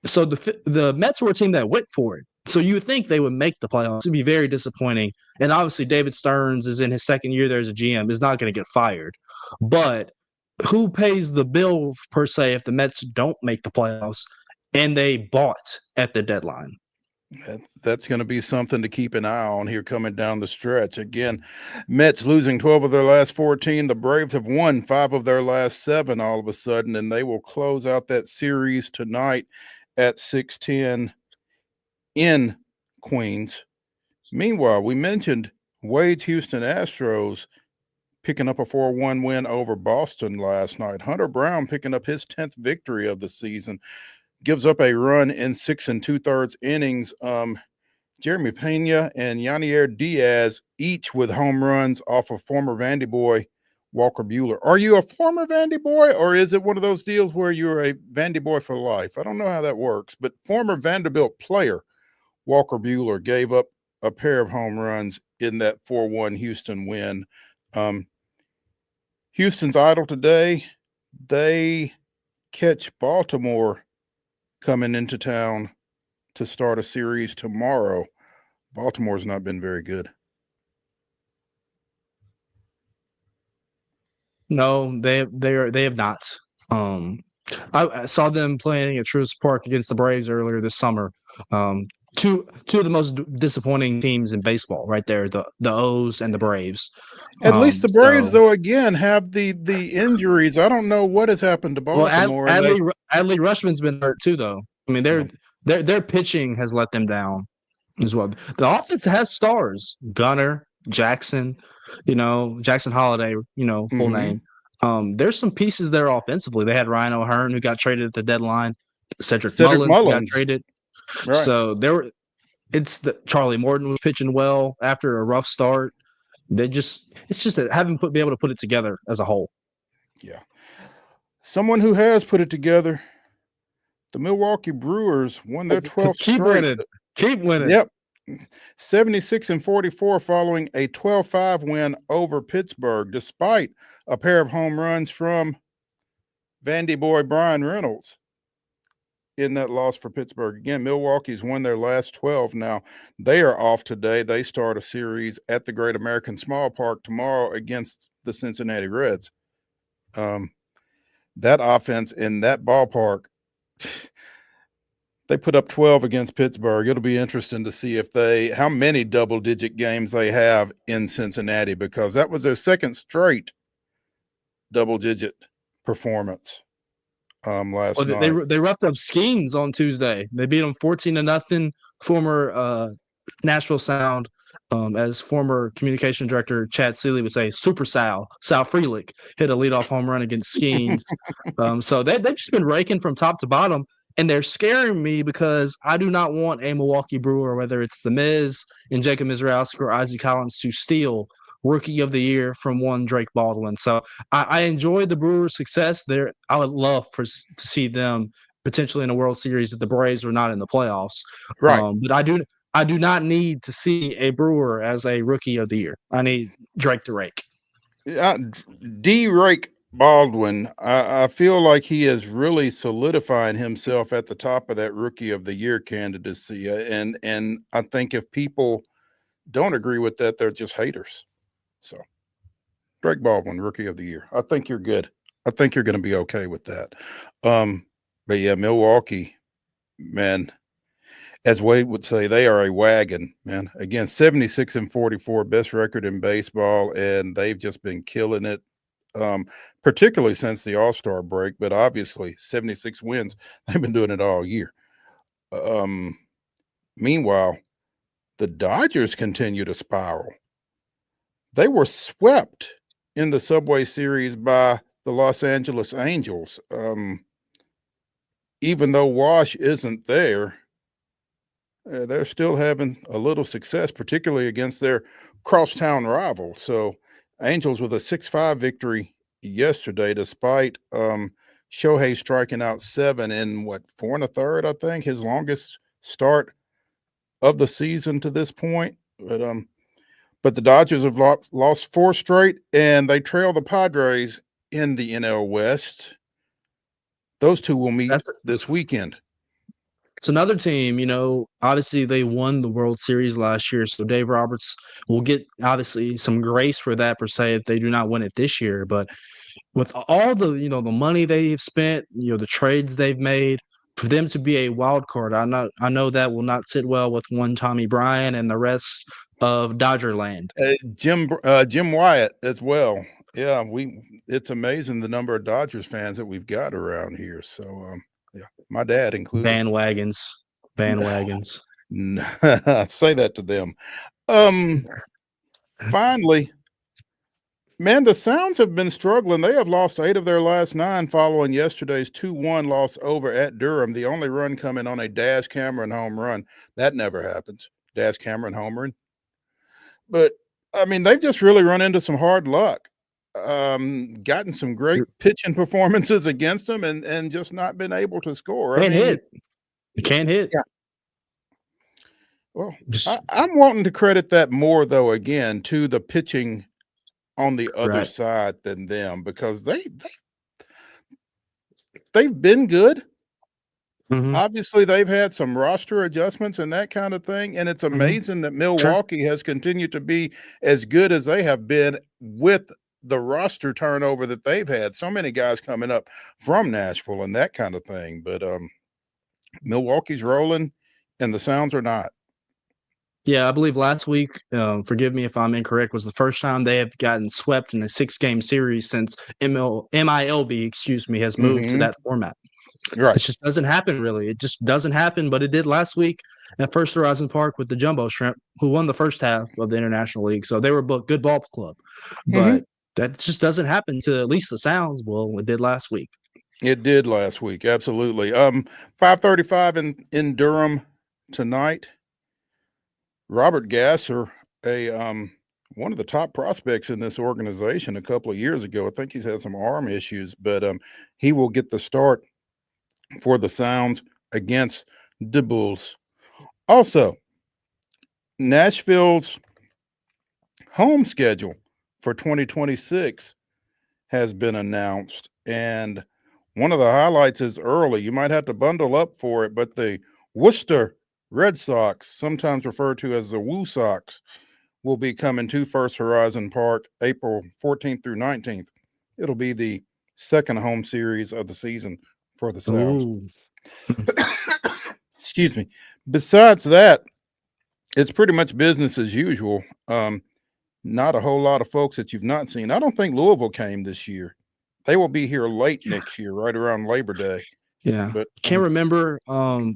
So the Mets were a team that went for it. So you would think they would make the playoffs. It'd be very disappointing. And obviously, David Stearns is in his second year there as a GM, is not going to get fired. But who pays the bill per se if the Mets don't make the playoffs and they bought at the deadline? That's going to be something to keep an eye on here coming down the stretch. Again, Mets losing 12 of their last 14. The Braves have won 5 of their last 7 all of a sudden, and they will close out that series tonight at 6:10 in Queens. Meanwhile, we mentioned Wade's Houston Astros picking up a 4-1 win over Boston last night. Hunter Brown picking up his 10th victory of the season. Gives up a run in 6 2/3 innings. Jeremy Pena and Yanier Diaz, each with home runs off of former Vandy boy Walker Buehler. Are you a former Vandy boy, or is it one of those deals where you're a Vandy boy for life? I don't know how that works, but former Vanderbilt player Walker Buehler gave up a pair of home runs in that 4-1 Houston win. Houston's idle today. They catch Baltimore coming into town to start a series tomorrow. Baltimore's not been very good. No, they have not. I saw them playing at Truist Park against the Braves earlier this summer. Two of the most disappointing teams in baseball, right there, the O's and the Braves. At least the Braves, So though, again, have the injuries. I don't know what has happened to well, Baltimore. And they, Adley Rushman's been hurt too, though. I mean, their pitching has let them down as well. The offense has stars: Gunnar, Jackson, Jackson Holiday, full name. There's some pieces there offensively. They had Ryan O'Hearn, who got traded at the deadline. Cedric Mullins who got traded. Right. So Charlie Morton was pitching well after a rough start. It's just that haven't been able to put it together as a whole. Yeah. Someone who has put it together, the Milwaukee Brewers won their 12th straight. Keep winning. Yep. 76-44 following a 12-5 win over Pittsburgh, despite a pair of home runs from Vandy boy Brian Reynolds in that loss for Pittsburgh. Again, Milwaukee's won their last 12 now. They are off today. They start a series at the Great American Small Park tomorrow against the Cincinnati Reds. That offense in that ballpark, they put up 12 against Pittsburgh. It'll be interesting to see how many double-digit games they have in Cincinnati, because that was their second straight double-digit performance last night. They roughed up Skeens on Tuesday. They beat them 14-0. Former Nashville Sound, as former communication director Chad Seeley would say, Super Sal Frelick hit a leadoff home run against Skeens. So they've just been raking from top to bottom. And they're scaring me because I do not want a Milwaukee Brewer, whether it's the Miz and Jacob Mizraowski or Ozzie Collins, to steal Rookie of the Year from one Drake Baldwin. So I enjoyed the Brewers' success there. I would love to see them potentially in a World Series if the Braves were not in the playoffs. Right. But I do not need to see a Brewer as a Rookie of the Year. I need Drake to rake. D-Rake Baldwin, I feel like he is really solidifying himself at the top of that Rookie of the Year candidacy. And I think if people don't agree with that, they're just haters. So Drake Baldwin, Rookie of the Year. I think you're good. I think you're going to be okay with that. But yeah, Milwaukee, man, as Wade would say, they are a wagon, man. Again, 76-44, best record in baseball, and they've just been killing it, particularly since the All-Star break, but obviously 76 wins. They've been doing it all year. Meanwhile, the Dodgers continue to spiral. They were swept in the Subway Series by the Los Angeles Angels. Even though Wash isn't there, they're still having a little success, particularly against their crosstown rival. So Angels with a 6-5 victory yesterday, despite Shohei striking out 7 in 4 1/3, I think, his longest start of the season to this point. But the Dodgers have lost 4 straight, and they trail the Padres in the NL West. Those two will meet this weekend. It's another team, obviously they won the World Series last year, so Dave Roberts will get obviously some grace for that per se if they do not win it this year. But with all the, the money they've spent, the trades they've made, for them to be a wild card, I know that will not sit well with one Tommy Bryan and the rest of Dodgerland. Jim Wyatt as well. Yeah, it's amazing the number of Dodgers fans that we've got around here. So yeah, my dad included. Bandwagons. Say that to them. Finally, man, the Sounds have been struggling. They have lost 8 of their last 9 following yesterday's 2-1 loss over at Durham. The only run coming on a Daz Cameron home run. That never happens. Daz Cameron home run. But I mean, they've just really run into some hard luck. Gotten some great pitching performances against them and just not been able to score. You can't hit. Yeah. Well, I'm wanting to credit that more, though, again, to the pitching on the other side than them, because they've been good. Mm-hmm. Obviously, they've had some roster adjustments and that kind of thing, and it's amazing that Milwaukee has continued to be as good as they have been with the roster turnover that they've had. So many guys coming up from Nashville and that kind of thing. But Milwaukee's rolling, and the Sounds are not. Yeah, I believe last week, forgive me if I'm incorrect, was the first time they have gotten swept in a 6-game series since MILB, has moved to that format. Right. It just doesn't happen, really. It just doesn't happen, but it did last week at First Horizon Park with the Jumbo Shrimp, who won the first half of the International League. So they were a good ball club. But that just doesn't happen to at least the Sounds. Well, it did last week. It did last week, absolutely. 5:35 in Durham tonight. Robert Gasser, one of the top prospects in this organization a couple of years ago. I think he's had some arm issues, but he will get the start for the Sounds against the Bulls. Also, Nashville's home schedule for 2026 has been announced, and one of the highlights is early. You might have to bundle up for it, but the Worcester Red Sox, sometimes referred to as the Woo Sox, will be coming to First Horizon Park April 14th through 19th. It'll be the second home series of the season for the Sounds. Excuse me. Besides that, it's pretty much business as usual. Not a whole lot of folks that you've not seen. I don't think Louisville came this year. They will be here late next year, right around Labor Day. Yeah. But can't remember. I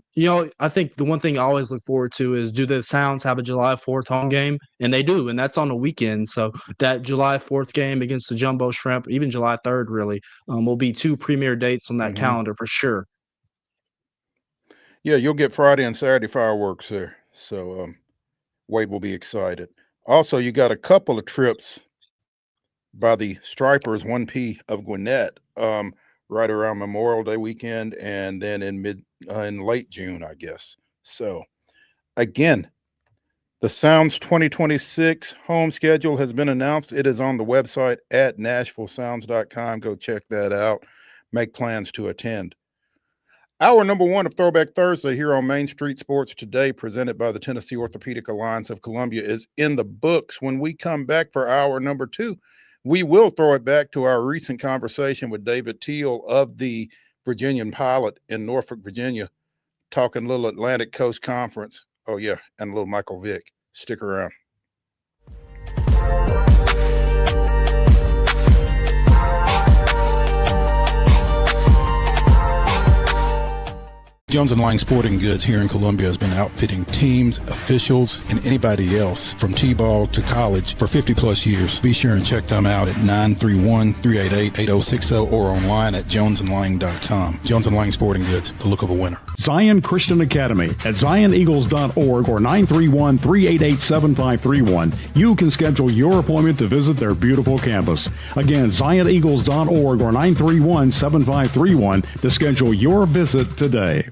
think the one thing I always look forward to is, do the Sounds have a July 4th home game? And they do, and that's on the weekend. So that July 4th game against the Jumbo Shrimp, even July 3rd, really, will be 2 premier dates on that calendar for sure. Yeah, you'll get Friday and Saturday fireworks there. So Wade will be excited. Also, you got a couple of trips by the Stripers, 1P of Gwinnett, right around Memorial Day weekend, and then in late June, I guess. So again, the Sounds 2026 home schedule has been announced. It is on the website at NashvilleSounds.com. Go check that out. Make plans to attend. Hour number 1 of Throwback Thursday here on Main Street Sports Today, presented by the Tennessee Orthopedic Alliance of Columbia, is in the books. When we come back for hour number 2, we will throw it back to our recent conversation with David TEEL of the Virginian Pilot in Norfolk, Virginia, talking a little Atlantic Coast Conference. Oh, yeah, and a little Michael Vick. Stick around. Jones & Lang Sporting Goods here in Columbia has been outfitting teams, officials, and anybody else from T-ball to college for 50 plus years. Be sure and check them out at 931-388-8060 or online at jonesandlang.com. Jones & Lang Sporting Goods, the look of a winner. Zion Christian Academy at zioneagles.org or 931-388-7531. You can schedule your appointment to visit their beautiful campus. Again, zioneagles.org or 931-7531 to schedule your visit today.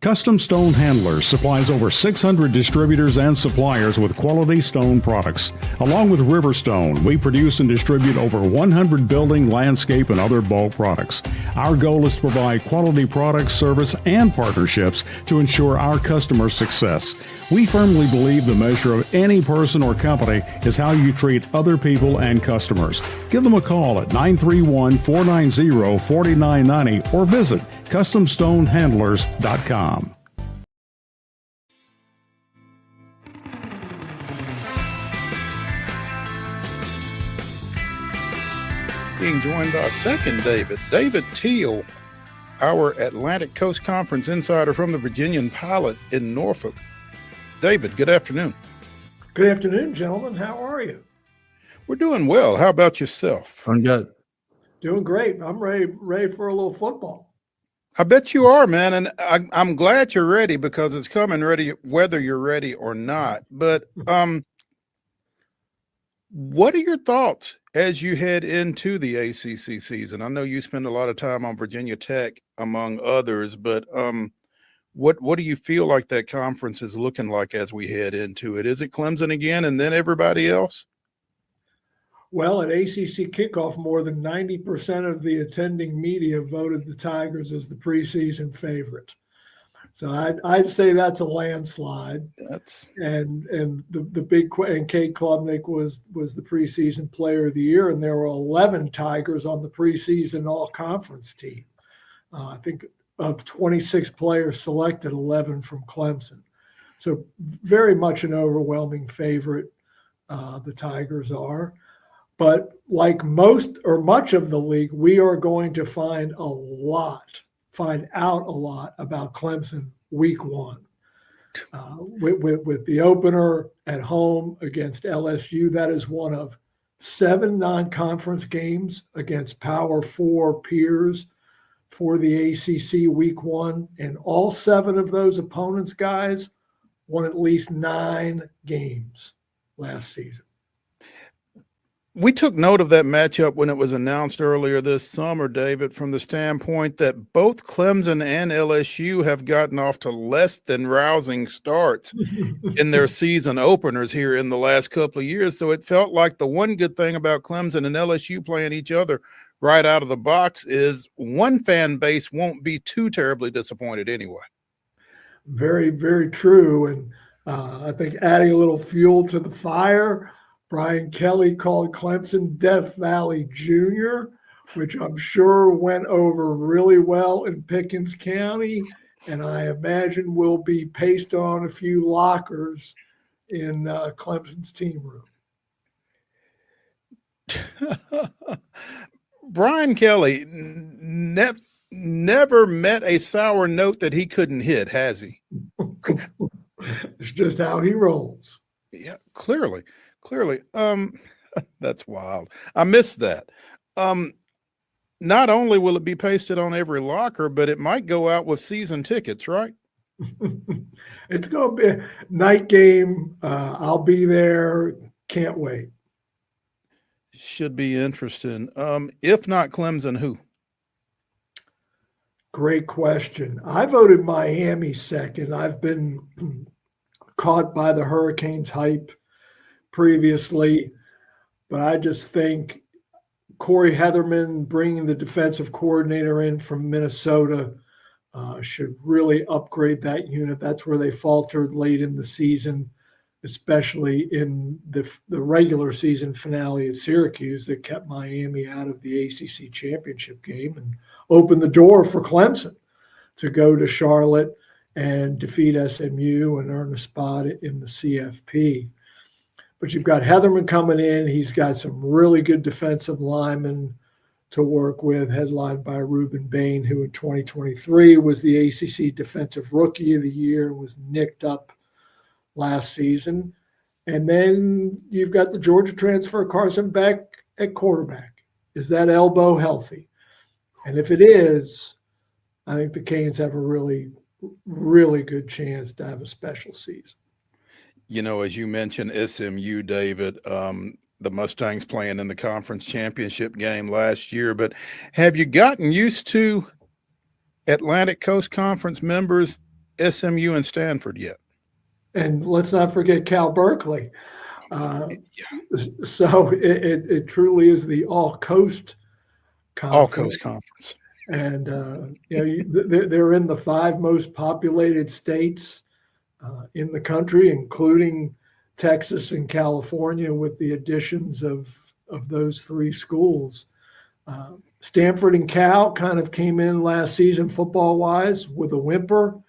Custom Stone Handlers supplies over 600 distributors and suppliers with quality stone products. Along with Riverstone, we produce and distribute over 100 building, landscape, and other bulk products. Our goal is to provide quality products, service, and partnerships to ensure our customers' success. We firmly believe the measure of any person or company is how you treat other people and customers. Give them a call at 931-490-4990 or visit CustomStoneHandlers.com. Being joined by second David TEEL, our Atlantic Coast Conference insider from the Virginian Pilot in Norfolk. David, good afternoon. Good afternoon, gentlemen. How are you? We're doing well. How about yourself? I'm good. Doing great. I'm ready for a little football. I bet you are, man, and I'm glad you're ready because it's coming ready whether you're ready or not. But what are your thoughts as you head into the ACC season? I know you spend a lot of time on Virginia Tech, among others, but what do you feel like that conference is looking like as we head into it? Is it Clemson again and then everybody else? Well, at ACC kickoff, more than 90% of the attending media voted the Tigers as the preseason favorite. So I'd say that's a landslide. And the big and Kate Klubnik was the preseason player of the year, and there were 11 Tigers on the preseason all-conference team. I think of 26 players selected, 11 from Clemson. So very much an overwhelming favorite, the Tigers are. But like most or much of the league, we are going to find out a lot about Clemson week one. With the opener at home against LSU, that is one of 7 non-conference games against Power 4 peers for the ACC week one. And all 7 of those opponents, guys, won at least 9 games last season. We took note of that matchup when it was announced earlier this summer, David, from the standpoint that both Clemson and LSU have gotten off to less than rousing starts in their season openers here in the last couple of years. So it felt like the one good thing about Clemson and LSU playing each other right out of the box is one fan base won't be too terribly disappointed anyway. Very, very true. And I think adding a little fuel to the fire, Brian Kelly called Clemson Death Valley Junior, which I'm sure went over really well in Pickens County, and I imagine will be pasted on a few lockers in Clemson's team room. Brian Kelly never met a sour note that he couldn't hit, has he? It's just how he rolls. Yeah, clearly. That's wild. I missed that. Not only will it be pasted on every locker, but it might go out with season tickets, right? It's going to be a night game. I'll be there. Can't wait. Should be interesting. If not Clemson, who? Great question. I voted Miami second. I've been caught by the Hurricanes hype previously, but I just think Corey Heatherman bringing the defensive coordinator in from Minnesota should really upgrade that unit. That's where they faltered late in the season, especially in the regular season finale at Syracuse that kept Miami out of the ACC championship game and opened the door for Clemson to go to Charlotte and defeat SMU and earn a spot in the CFP. But you've got Heatherman coming in. He's got some really good defensive linemen to work with, headlined by Reuben Bain, who in 2023 was the ACC Defensive Rookie of the Year and was nicked up last season. And then you've got the Georgia transfer, Carson Beck, at quarterback. Is that elbow healthy? And if it is, I think the Canes have a really, really good chance to have a special season. You know, as you mentioned, SMU, David, the Mustangs playing in the conference championship game last year, but have you gotten used to Atlantic Coast Conference members, SMU and Stanford yet? And let's not forget Cal Berkeley. So it truly is the all-coast conference. All-coast conference. And, they're in the 5 most populated states in the country, including Texas and California, with the additions of those 3 schools. Stanford and Cal kind of came in last season football-wise with a whimper,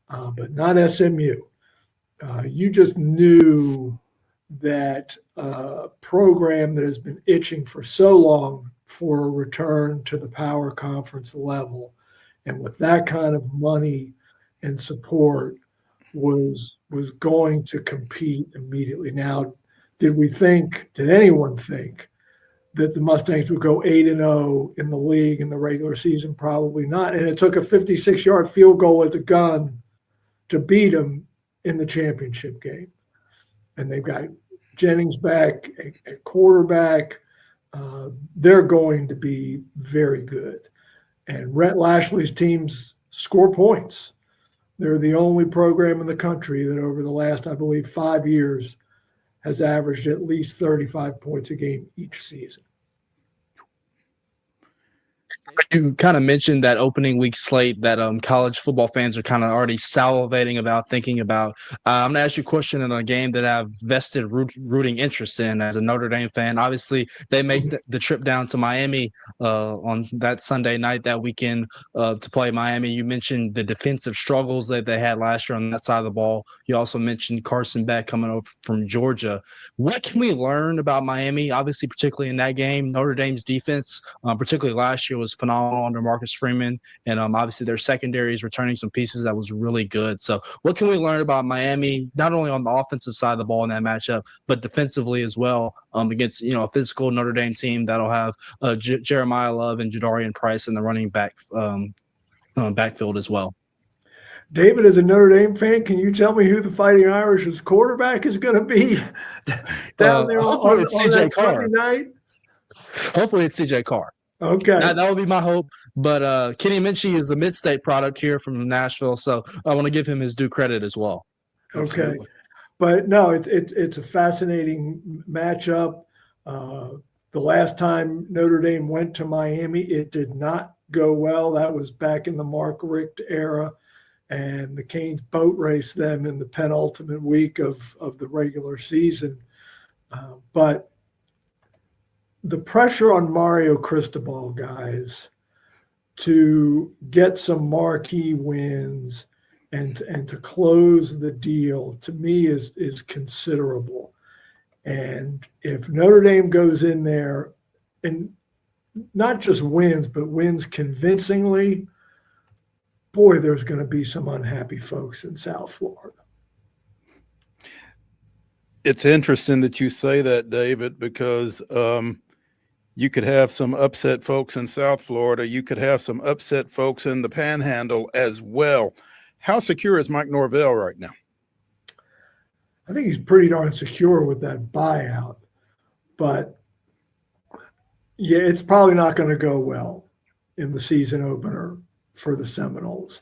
but not SMU. You just knew that program that has been itching for so long for a return to the power conference level, and with that kind of money and support, was going to compete immediately. Now, did anyone think that the Mustangs would go 8-0 in the league in the regular season? Probably not. And it took a 56-yard field goal at the gun to beat them in the championship game. And they've got Jennings back at quarterback. They're going to be very good. And Rhett Lashley's teams score points. They're the only program in the country that over the last, I believe, 5 years has averaged at least 35 points a game each season. You kind of mentioned that opening week slate that college football fans are kind of already salivating about, thinking about. I'm going to ask you a question in a game that I've vested rooting interest in as a Notre Dame fan. Obviously, they make the trip down to Miami on that Sunday night, that weekend, to play Miami. You mentioned the defensive struggles that they had last year on that side of the ball. You also mentioned Carson Beck coming over from Georgia. What can we learn about Miami? Obviously, particularly in that game, Notre Dame's defense, particularly last year, was phenomenal under Marcus Freeman, and obviously their secondary is returning some pieces that was really good. So what can we learn about Miami, not only on the offensive side of the ball in that matchup, but defensively as well, against a physical Notre Dame team that'll have Jeremiah Love and Jadarian Price in the running back backfield as well? David, as a Notre Dame fan, can you tell me who the Fighting Irish's quarterback is going to be down there on that Sunday night? Hopefully it's CJ Carr. Okay. That would be my hope. But Kenny Minchie is a mid-state product here from Nashville, so I want to give him his due credit as well. Okay. Absolutely. But no, it's a fascinating matchup. The last time Notre Dame went to Miami, it did not go well. That was back in the Mark Richt era, and the Canes boat raced them in the penultimate week of the regular season. But the pressure on Mario Cristobal, guys, to get some marquee wins and to close the deal, to me is considerable. And if Notre Dame goes in there and not just wins, but wins convincingly, boy, there's going to be some unhappy folks in South Florida. It's interesting that you say that, David, because you could have some upset folks in South Florida. You could have some upset folks in the Panhandle as well. How secure is Mike Norvell right now? I think he's pretty darn secure with that buyout. But, yeah, it's probably not going to go well in the season opener for the Seminoles.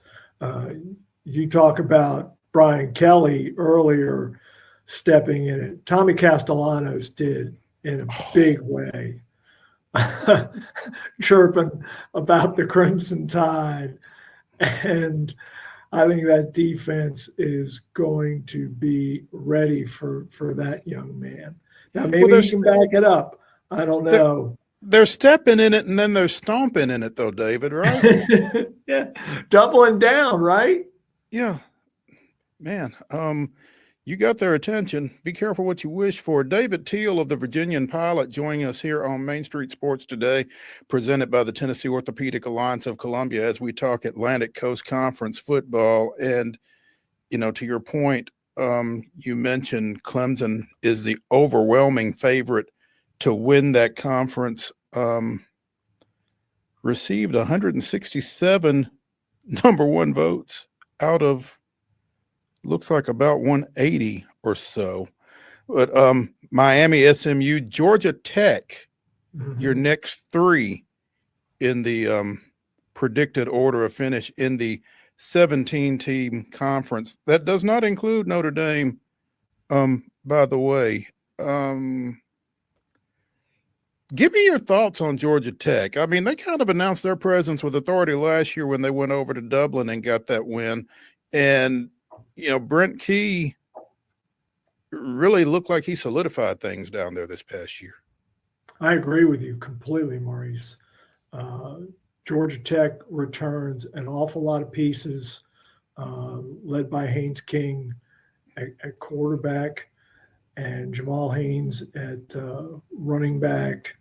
You talk about Brian Kelly earlier stepping in it. Tommy Castellanos did in a big way, chirping about the Crimson Tide. And I think that defense is going to be ready for that young man. Now, maybe he can back it up. I don't know. They're stepping in it and then they're stomping in it, though, David, right? Yeah, doubling down, right? Yeah, man. You got their attention. Be careful what you wish for. David TEEL of the Virginian Pilot joining us here on Main Street Sports today, presented by the Tennessee Orthopedic Alliance of Columbia as we talk Atlantic Coast Conference football. And, you know, to your point, you mentioned Clemson is the overwhelming favorite to win that conference. Received 167 number one votes out of looks like about 180 or so. But Miami, SMU, Georgia Tech, your next three in the predicted order of finish in the 17-team conference. That does not include Notre Dame, by the way. Give me your thoughts on Georgia Tech. I mean, they kind of announced their presence with authority last year when they went over to Dublin and got that win. And you know, Brent Key really looked like he solidified things down there this past year. I agree with you completely, Maurice. Georgia Tech returns an awful lot of pieces, led by Haynes King at quarterback and Jamal Haynes at running back.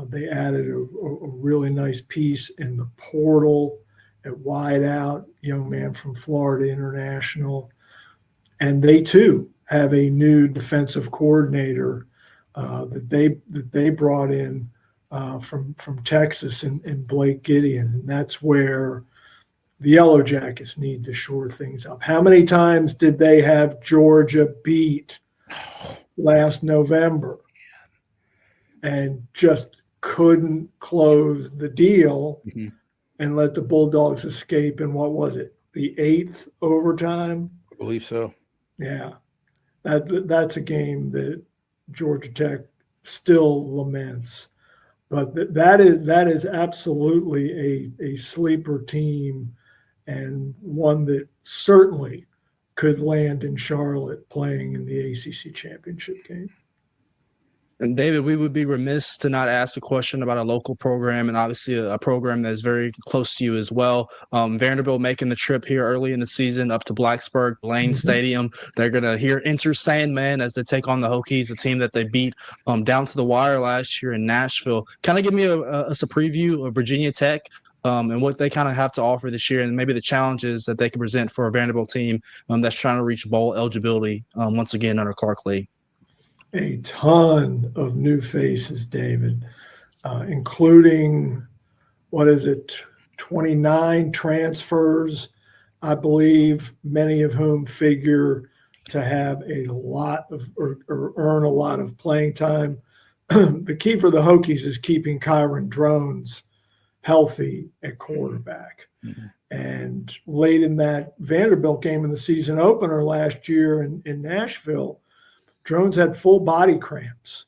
They added a really nice piece in the portal at wide out, young man from Florida International. And they too have a new defensive coordinator that they brought in from Texas in Blake Gideon. And that's where the Yellow Jackets need to shore things up. How many times did they have Georgia beat last November and just couldn't close the deal? And let the Bulldogs escape in, what was it, the 8th overtime? I believe so. Yeah. That's a game that Georgia Tech still laments. But that is absolutely a sleeper team, and one that certainly could land in Charlotte playing in the ACC championship game. And David, we would be remiss to not ask a question about a local program, and obviously a program that is very close to you as well. Vanderbilt making the trip here early in the season up to Blacksburg Lane Stadium. They're going to enter Sandman as they take on the Hokies, a team that they beat down to the wire last year in Nashville. Kind of give me a preview of Virginia Tech and what they kind of have to offer this year, and maybe the challenges that they can present for a Vanderbilt team that's trying to reach bowl eligibility once again under Clark Lee. A ton of new faces, David, including, 29 transfers, I believe, many of whom figure to have a lot of or earn a lot of playing time. The key for the Hokies is keeping Kyron Drones healthy at quarterback. And late in that Vanderbilt game in the season opener last year in Nashville, Drones had full body cramps.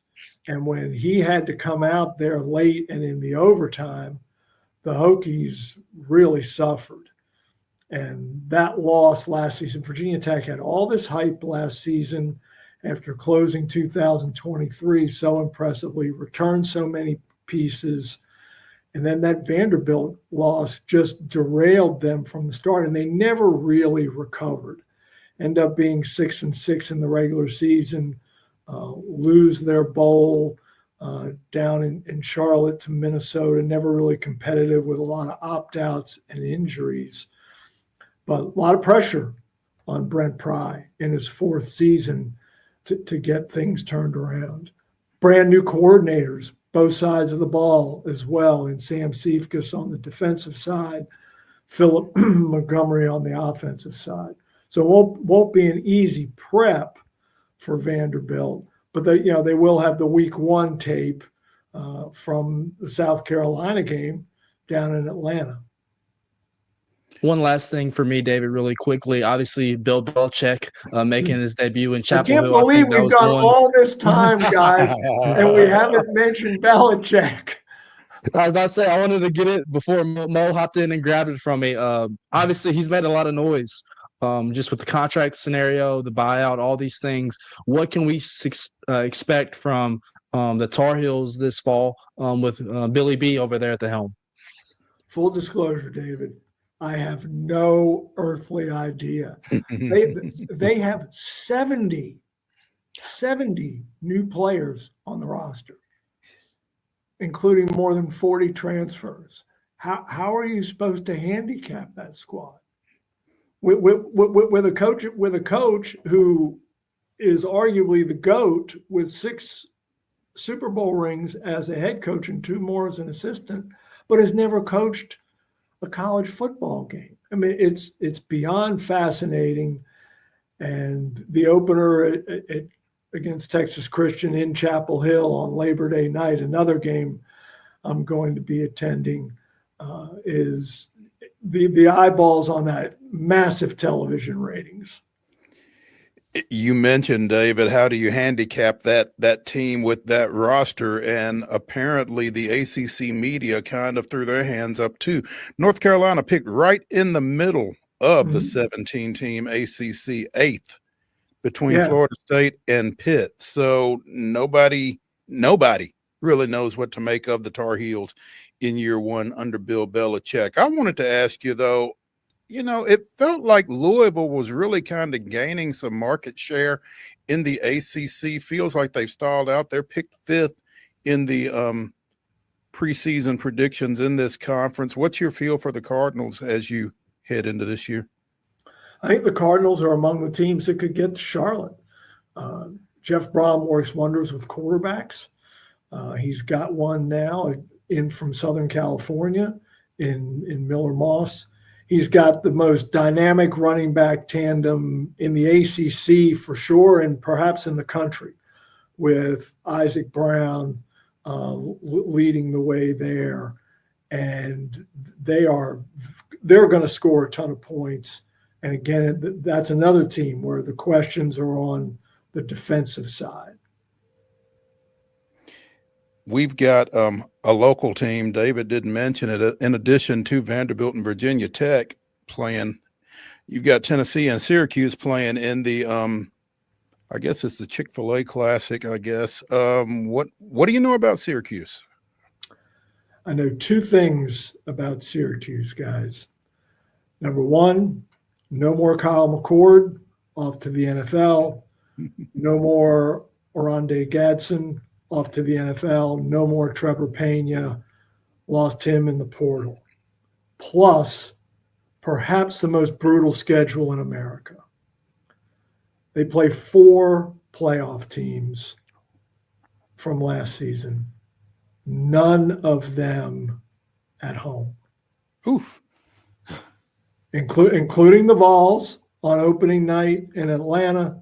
And when he had to come out there late and in the overtime, the Hokies really suffered. And that loss last season, Virginia Tech had all this hype last season after closing 2023 so impressively, returned so many pieces. And then that Vanderbilt loss just derailed them from the start, and they never really recovered. End up being 6-6 in the regular season, lose their bowl down in Charlotte to Minnesota, never really competitive with a lot of opt-outs and injuries. But a lot of pressure on Brent Pry in his 4th season to get things turned around. Brand new coordinators, both sides of the ball as well, and Sam Seifkus on the defensive side, Philip Montgomery on the offensive side. So it won't be an easy prep for Vanderbilt, but they will have the week 1 tape from the South Carolina game down in Atlanta. One last thing for me, David, really quickly. Obviously, Bill Belichick making his debut in I Chapel can't Hill. I believe think that we've was gone one. all this time, guys, and we haven't mentioned Belichick. I was about to say, I wanted to get it before Mo hopped in and grabbed it from me. Obviously, he's made a lot of noise just with the contract scenario, the buyout, all these things. What can we expect from the Tar Heels this fall with Billy B over there at the helm? Full disclosure, David, I have no earthly idea. They have 70 new players on the roster, including more than 40 transfers. How are you supposed to handicap that squad with a coach who is arguably the GOAT with 6 Super Bowl rings as a head coach and 2 more as an assistant, but has never coached a college football game? I mean, it's beyond fascinating. And the opener against Texas Christian in Chapel Hill on Labor Day night, another game I'm going to be attending, is the eyeballs on that massive television ratings. You mentioned, David, how do you handicap that team with that roster? And apparently the ACC media kind of threw their hands up too. North Carolina picked right in the middle of the 17-team ACC, 8th between Florida State and Pitt. So nobody really knows what to make of the Tar Heels in year 1 under Bill Belichick. I wanted to ask you, though, it felt like Louisville was really kind of gaining some market share in the ACC. Feels like they've stalled out. They're picked 5th in the preseason predictions in this conference. What's your feel for the Cardinals as you head into this year? I think the Cardinals are among the teams that could get to Charlotte. Jeff Brom works wonders with quarterbacks. He's got one now in from Southern California in Miller Moss. He's got the most dynamic running back tandem in the ACC for sure, and perhaps in the country, with Isaac Brown leading the way there. And they're going to score a ton of points. And again, that's another team where the questions are on the defensive side. We've got a local team, David didn't mention it, in addition to Vanderbilt and Virginia Tech playing. You've got Tennessee and Syracuse playing in the, I guess it's the Chick-fil-A Classic, I guess. What do you know about Syracuse? I know 2 things about Syracuse, guys. Number 1, no more Kyle McCord off to the NFL. No more Oronde Gadsden off to the NFL. No more Trevor Pena. Lost him in the portal. Plus, perhaps the most brutal schedule in America. They play 4 playoff teams from last season. None of them at home. Oof. Including the Vols on opening night in Atlanta,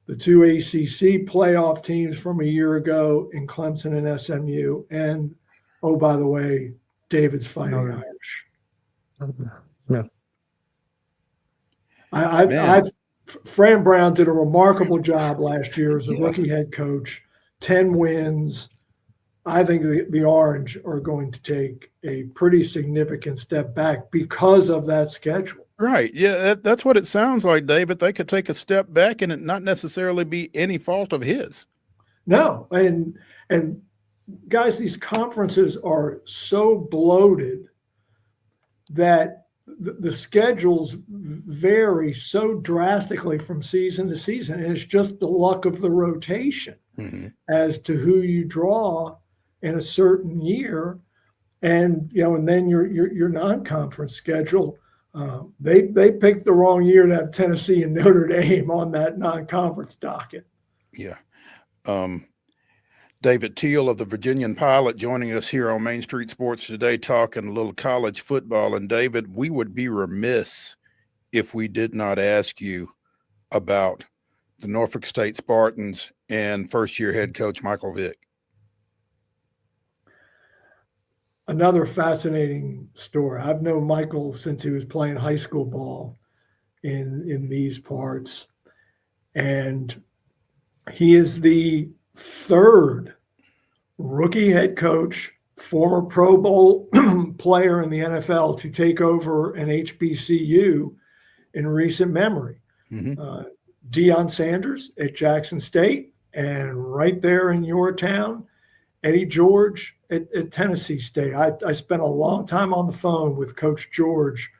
the 2 ACC playoff teams from a year ago in Clemson and SMU, and, oh, by the way, David's Fighting Irish. Yeah. Fran Brown did a remarkable job last year as a rookie head coach, 10 wins. I think the Orange are going to take a pretty significant step back because of that schedule. Right. Yeah, that's what it sounds like, David. They could take a step back and it not necessarily be any fault of his. No. And guys, these conferences are so bloated that the schedules vary so drastically from season to season. And it's just the luck of the rotation as to who you draw in a certain year. And, and then your non-conference schedule, they picked the wrong year to have Tennessee and Notre Dame on that non-conference docket. Yeah. David TEEL of the Virginian Pilot joining us here on Main Street Sports today, talking a little college football. And David, we would be remiss if we did not ask you about the Norfolk State Spartans and first-year head coach Michael Vick. another fascinating story. I've known Michael since he was playing high school ball in these parts, and he is the third rookie head coach, former Pro Bowl player in the NFL to take over an HBCU in recent memory. Deion Sanders at Jackson State, and right there in your town, Eddie George at Tennessee State. I spent a long time on the phone with Coach George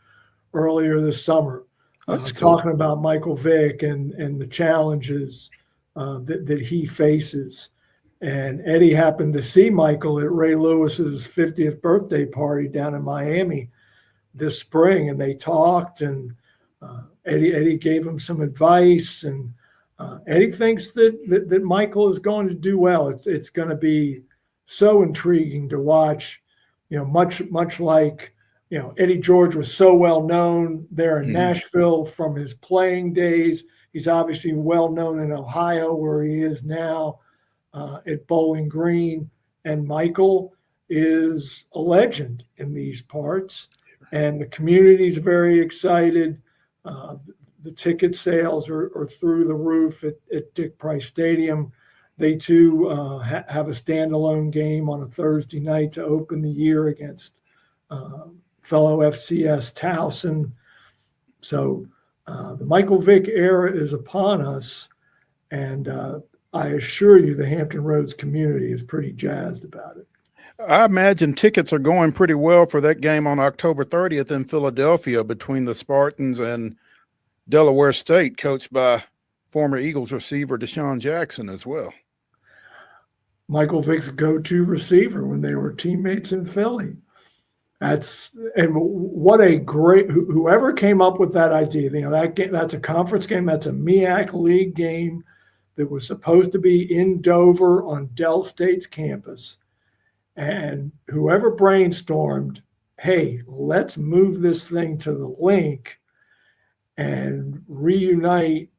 earlier this summer, talking about Michael Vick and the challenges that he faces. And Eddie happened to see Michael at Ray Lewis's 50th birthday party down in Miami this spring, and they talked, and Eddie gave him some advice, and Eddie thinks that Michael is going to do well. It's going to be so intriguing to watch, much like, Eddie George was so well known there in Nashville from his playing days. He's obviously well known in Ohio, where he is now at Bowling Green. And Michael is a legend in these parts, and the community's very excited. The ticket sales are through the roof at Dick Price Stadium. They too have a standalone game on a Thursday night to open the year against fellow FCS Towson. So the Michael Vick era is upon us, and I assure you the Hampton Roads community is pretty jazzed about it. I imagine tickets are going pretty well for that game on October 30th in Philadelphia between the Spartans and Delaware State, coached by former Eagles receiver Deshaun Jackson as well. Michael Vick's go-to receiver when they were teammates in Philly. And what a great, whoever came up with that idea, that game, that's a conference game, that's a MEAC League game that was supposed to be in Dover on Dell State's campus. And whoever brainstormed, hey, let's move this thing to the link and reunite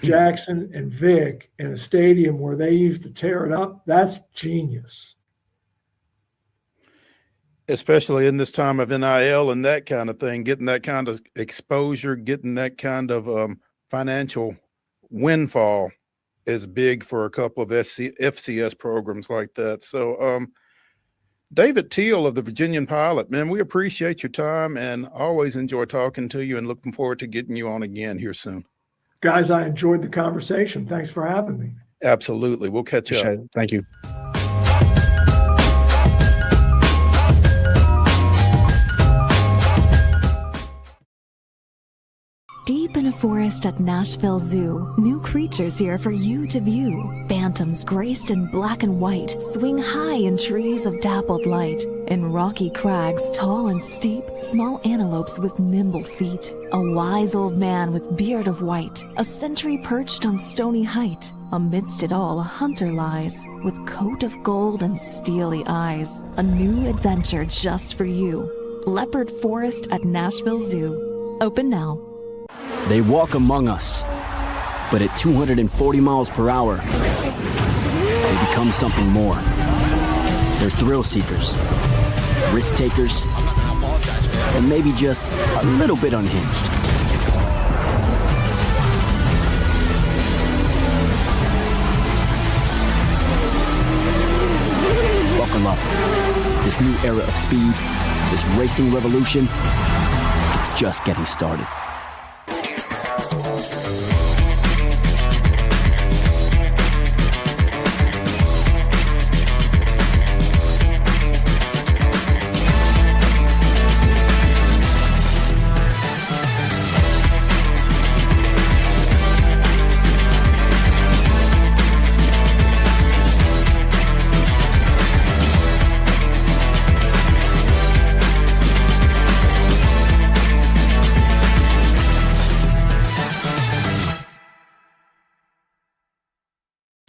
Jackson and Vic in a stadium where they used to tear it up, that's genius. Especially in this time of NIL and that kind of thing, getting that kind of exposure, getting that kind of financial windfall is big for a couple of FCS programs like that. So, David TEEL of the Virginian Pilot, man, we appreciate your time and always enjoy talking to you, and looking forward to getting you on again here soon. Guys, I enjoyed the conversation. Thanks for having me. Absolutely. We'll catch up. Thank you. Deep in a forest at Nashville Zoo, new creatures here for you to view. Phantoms graced in black and white swing high in trees of dappled light. In rocky crags, tall and steep, small antelopes with nimble feet. A wise old man with beard of white, a sentry perched on stony height. Amidst it all, a hunter lies, with coat of gold and steely eyes. A new adventure just for you. Leopard Forest at Nashville Zoo. Open now. They walk among us, but at 240 miles per hour, they become something more. They're thrill seekers, risk takers, and maybe just a little bit unhinged. Buckle up. This new era of speed, this racing revolution, it's just getting started.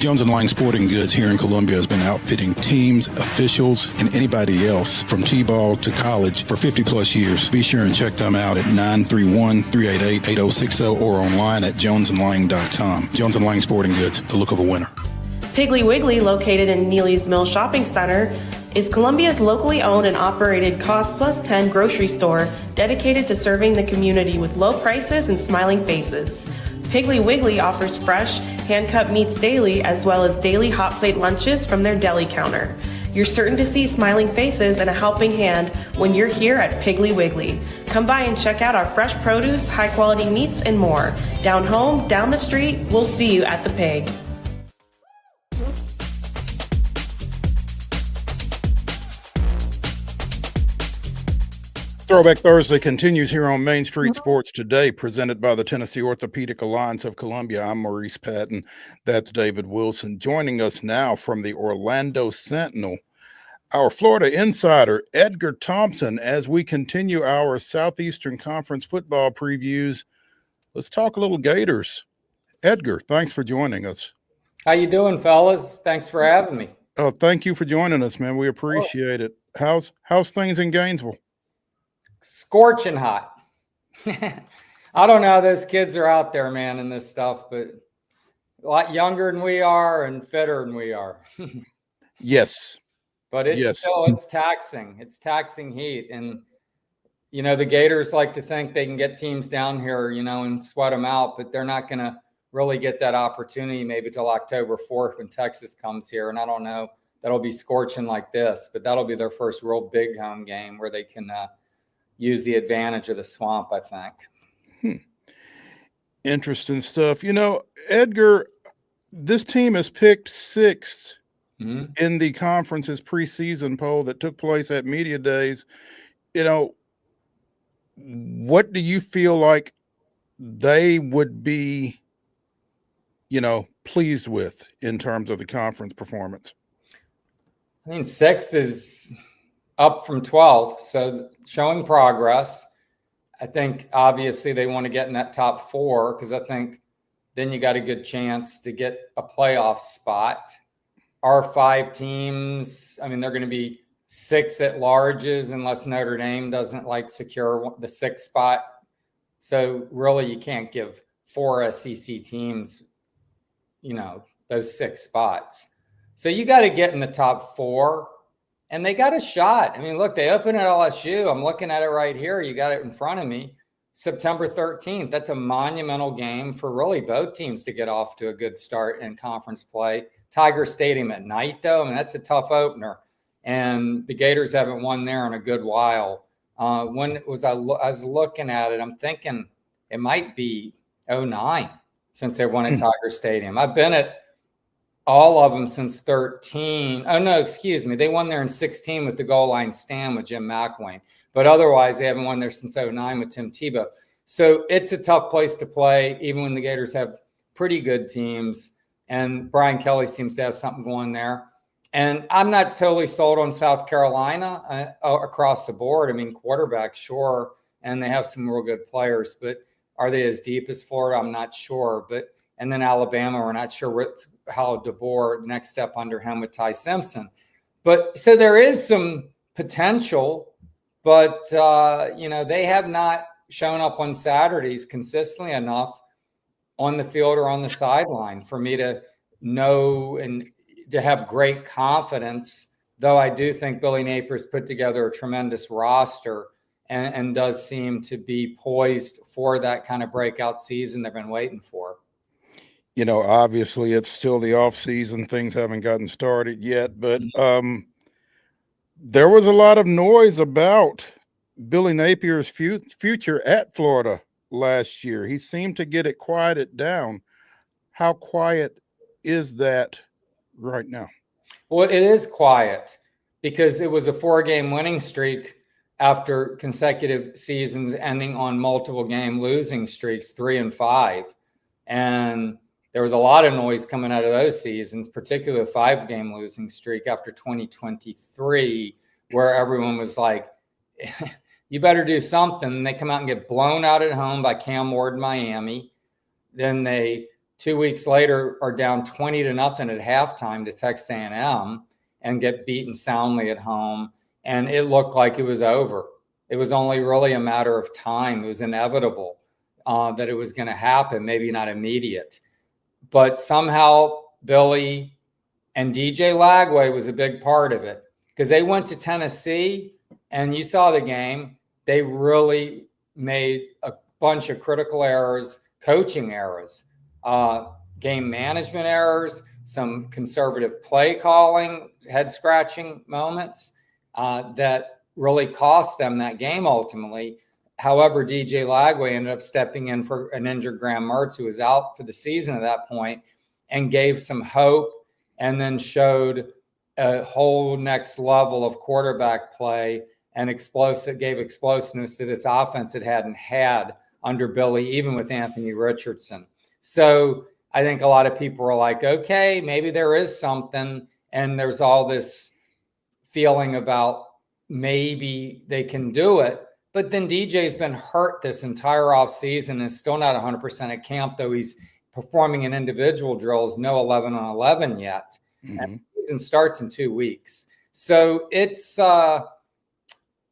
Jones & Lang Sporting Goods here in Columbia has been outfitting teams, officials, and anybody else from T-ball to college for 50 plus years. Be sure and check them out at 931-388-8060 or online at jonesandlang.com. Jones & Lang Sporting Goods, the look of a winner. Piggly Wiggly, located in Neely's Mill Shopping Center, is Columbia's locally owned and operated Cost Plus 10 grocery store dedicated to serving the community with low prices and smiling faces. Piggly Wiggly offers fresh, hand-cut meats daily as well as daily hot plate lunches from their deli counter. You're certain to see smiling faces and a helping hand when you're here at Piggly Wiggly. Come by and check out our fresh produce, high-quality meats, and more. Down home, down the street, we'll see you at the Pig. Throwback Thursday continues here on Main Street Sports Today, presented by the Tennessee Orthopedic Alliance of Columbia. I'm Maurice Patton. That's David Wilson. Joining us now from the Orlando Sentinel, our Florida insider, Edgar Thompson, as we continue our Southeastern Conference football previews. Let's talk a little Gators. Edgar, thanks for joining us. How you doing, fellas? Thanks for having me. Oh, thank you for joining us, man. We appreciate it. How's things in Gainesville? Scorching hot. I don't know how those kids are out there, man, in this stuff, but a lot younger than we are and fitter than we are. Yes. But it's taxing. It's taxing heat. And, you know, the Gators like to think they can get teams down here, you know, and sweat them out, but they're not going to really get that opportunity maybe till October 4th when Texas comes here. And I don't know, that'll be scorching like this, but that'll be their first real big home game where they can use the advantage of the swamp, I think. Interesting stuff. You know, Edgar, this team is picked 6th in the conference's preseason poll that took place at Media Days. You know, what do you feel like they would be, you know, pleased with in terms of the conference performance? I mean, 6th is up from 12th, so showing progress. I think obviously they want to get in that top 4 because I think then you got a good chance to get a playoff spot. Our 5 teams, I mean, they're going to be 6 at larges unless Notre Dame doesn't like secure the 6th spot. So really you can't give 4 SEC teams, you know, those 6 spots. So you got to get in the top 4. And they got a shot. I mean, look, they open at LSU. I'm looking at it right here. You got it in front of me. September 13th. That's a monumental game for really both teams to get off to a good start in conference play. Tiger Stadium at night, though. I mean, that's a tough opener. And the Gators haven't won there in a good while. When it was I was looking at it, I'm thinking it might be 2009 since they won at Tiger Stadium. I've been at all of them since 13. Oh, no, excuse me. They won there in 16 with the goal line stand with Jim McElwain. But otherwise, they haven't won there since 2009 with Tim Tebow. So it's a tough place to play, even when the Gators have pretty good teams. And Brian Kelly seems to have something going there. And I'm not totally sold on South Carolina across the board. I mean, quarterback, sure. And they have some real good players. But are they as deep as Florida? I'm not sure. And then Alabama, we're not sure how DeBoer, next step under him with Ty Simpson. But so there is some potential, but, you know, they have not shown up on Saturdays consistently enough on the field or on the sideline for me to know and to have great confidence, though I do think Billy Napier's put together a tremendous roster and does seem to be poised for that kind of breakout season they've been waiting for. You know, obviously it's still the off season. Things haven't gotten started yet, but there was a lot of noise about Billy Napier's future at Florida last year. He seemed to get it quieted down. How quiet is that right now? Well, it is quiet because it was a 4-game winning streak after consecutive seasons ending on multiple game losing streaks, 3 and 5. And there was a lot of noise coming out of those seasons, particularly a 5-game losing streak after 2023, where everyone was like, you better do something. And they come out and get blown out at home by Cam Ward, Miami. Then they, 2 weeks later, are down 20-0 at halftime to Texas A&M and get beaten soundly at home. And it looked like it was over. It was only really a matter of time. It was inevitable that it was going to happen, maybe not immediate. But somehow Billy and DJ Lagway was a big part of it. because they went to Tennessee and you saw the game. They really made a bunch of critical errors, coaching errors, game management errors, some conservative play calling, head scratching moments that really cost them that game ultimately. However, DJ Lagway ended up stepping in for an injured Graham Mertz, who was out for the season at that point, and gave some hope, and then showed a whole next level of quarterback play and gave explosiveness to this offense it hadn't had under Billy, even with Anthony Richardson. So I think a lot of people are like, okay, maybe there is something, and there's all this feeling about maybe they can do it. But then DJ's been hurt this entire offseason, is still not 100% at camp, though he's performing in individual drills, no 11 on 11 yet. Mm-hmm. And the season starts in 2 weeks. So it's,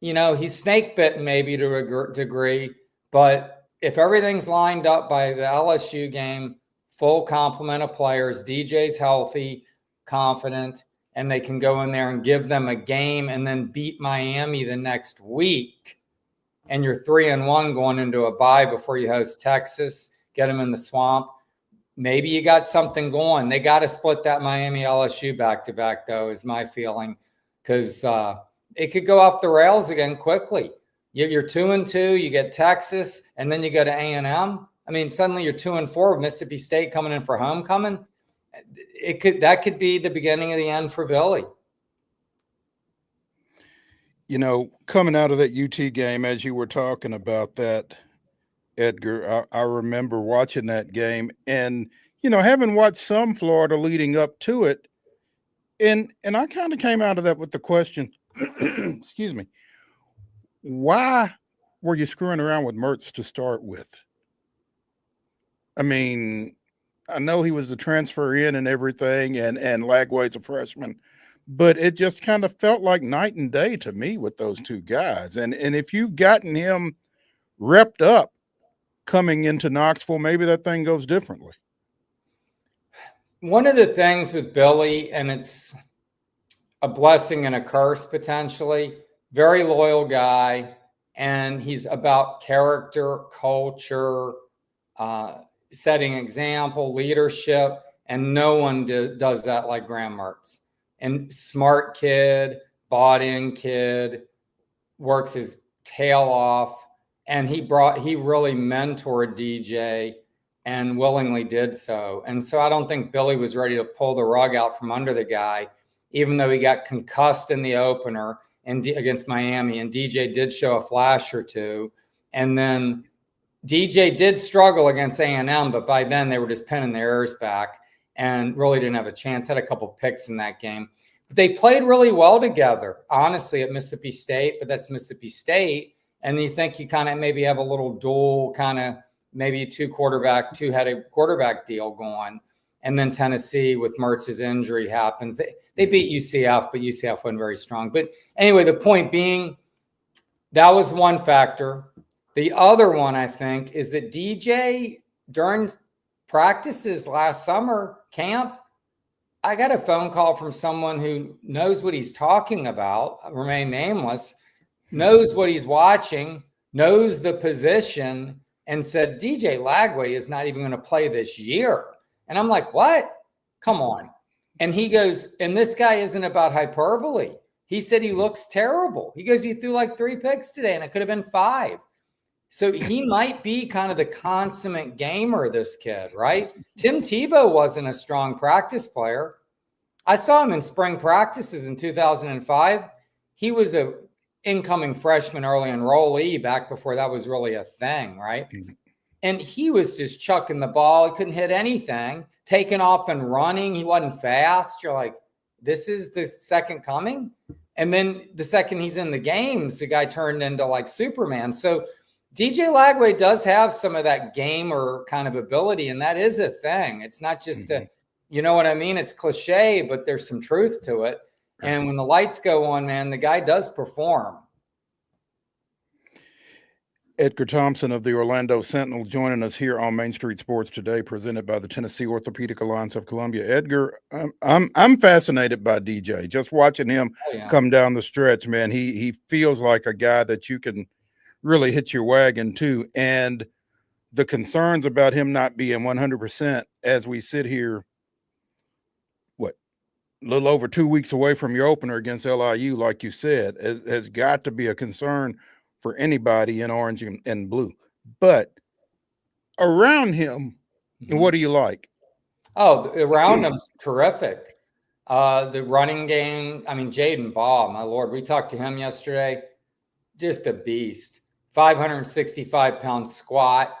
he's snake bitten maybe to a degree, but if everything's lined up by the LSU game, full complement of players, DJ's healthy, confident, and they can go in there and give them a game and then beat Miami the next week, and you're 3-1 going into a bye before you host Texas, get them in the swamp, maybe you got something going. They got to split that Miami LSU back-to-back, though, is my feeling, because it could go off the rails again quickly. You're 2-2, you get Texas, and then you go to A&M. I mean, suddenly you're 2-4 with Mississippi State coming in for homecoming. That could be the beginning of the end for Billy. Coming out of that UT game, as you were talking about that, Edgar, I remember watching that game and, having watched some Florida leading up to it. And I kind of came out of that with the question, excuse me, why were you screwing around with Mertz to start with? I mean, I know he was a transfer in and everything, and Lagway's a freshman, but it just kind of felt like night and day to me with those two guys. And if you've gotten him repped up coming into Knoxville, maybe that thing goes differently. One of the things with Billy, and it's a blessing and a curse potentially, very loyal guy, and he's about character, culture, setting example, leadership, and no one does that like Graham Mertz. And smart kid, bought-in kid, works his tail off, and he really mentored DJ and willingly did so. And so I don't think Billy was ready to pull the rug out from under the guy, even though he got concussed in the opener against Miami, and DJ did show a flash or two. And then DJ did struggle against A&M, but by then they were just pinning their ears back and really didn't have a chance. Had a couple picks in that game. But they played really well together, honestly, at Mississippi State, but that's Mississippi State. And you think you kind of maybe have a little dual kind of maybe two-headed quarterback deal going. And then Tennessee with Mertz's injury happens. They beat UCF, but UCF wasn't very strong. But anyway, the point being, that was one factor. The other one, I think, is that DJ, during practices last summer, camp, I got a phone call from someone who knows what he's talking about, remain nameless, knows what he's watching, knows the position, and said, DJ Lagway is not even going to play this year. And I'm like, what? Come on. And he goes, and this guy isn't about hyperbole. He said he looks terrible. He goes, he threw like 3 picks today, and it could have been 5. So he might be kind of the consummate gamer, this kid, right? Tim Tebow wasn't a strong practice player. I saw him in spring practices in 2005. He was a incoming freshman early enrollee back before that was really a thing, right? Mm-hmm. And he was just chucking the ball. He couldn't hit anything, taking off and running. He wasn't fast. You're like, this is the second coming? And then the second he's in the games, the guy turned into like Superman. So DJ Lagway does have some of that gamer kind of ability, and that is a thing. It's not just you know what I mean? It's cliche, but there's some truth to it. And when the lights go on, man, the guy does perform. Edgar Thompson of the Orlando Sentinel joining us here on Main Street Sports today, presented by the Tennessee Orthopedic Alliance of Columbia. Edgar, I'm fascinated by DJ. Just watching him come down the stretch, man. He feels like a guy that you can really hit your wagon to, and the concerns about him not being 100% as we sit here, a little over 2 weeks away from your opener against LIU, like you said, has got to be a concern for anybody in orange and blue. But around him, what do you like? Oh, around him's terrific. The running game, I mean, Jaden Baugh, my Lord, we talked to him yesterday. Just a beast. 565-pound squat,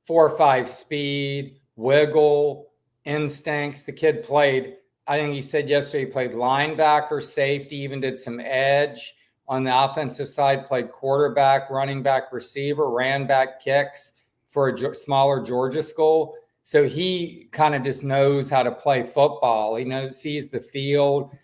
4.5 speed, wiggle, instincts. The kid played, I think he said yesterday, he played linebacker, safety, even did some edge. On the offensive side, played quarterback, running back, receiver, ran back kicks for a smaller Georgia school. So he kind of just knows how to play football. He sees the field.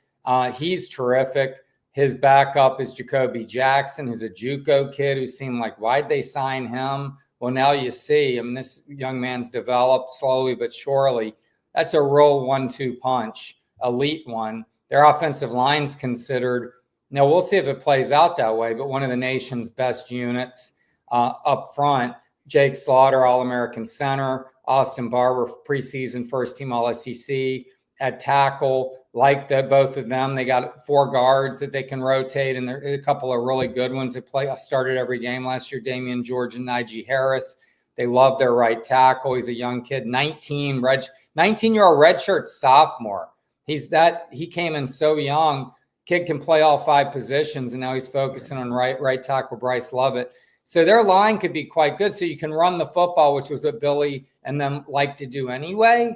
He's terrific. His backup is Jacoby Jackson, who's a JUCO kid who seemed like, why'd they sign him? Well, now you see. I mean, this young man's developed slowly but surely. That's a real 1-2 punch, elite one. Their offensive line's considered, now we'll see if it plays out that way, but one of the nation's best units up front. Jake Slaughter, All-American center. Austin Barber, preseason first-team All-SEC. At tackle, like both of them, they got 4 guards that they can rotate, and there are a couple of really good ones that started every game last year. Damian George and Najee Harris. They love their right tackle. He's a young kid, 19-year-old redshirt sophomore. He came in so young. Kid can play all 5 positions, and now he's focusing on right tackle Bryce Lovett. So their line could be quite good. So you can run the football, which was what Billy and them like to do anyway.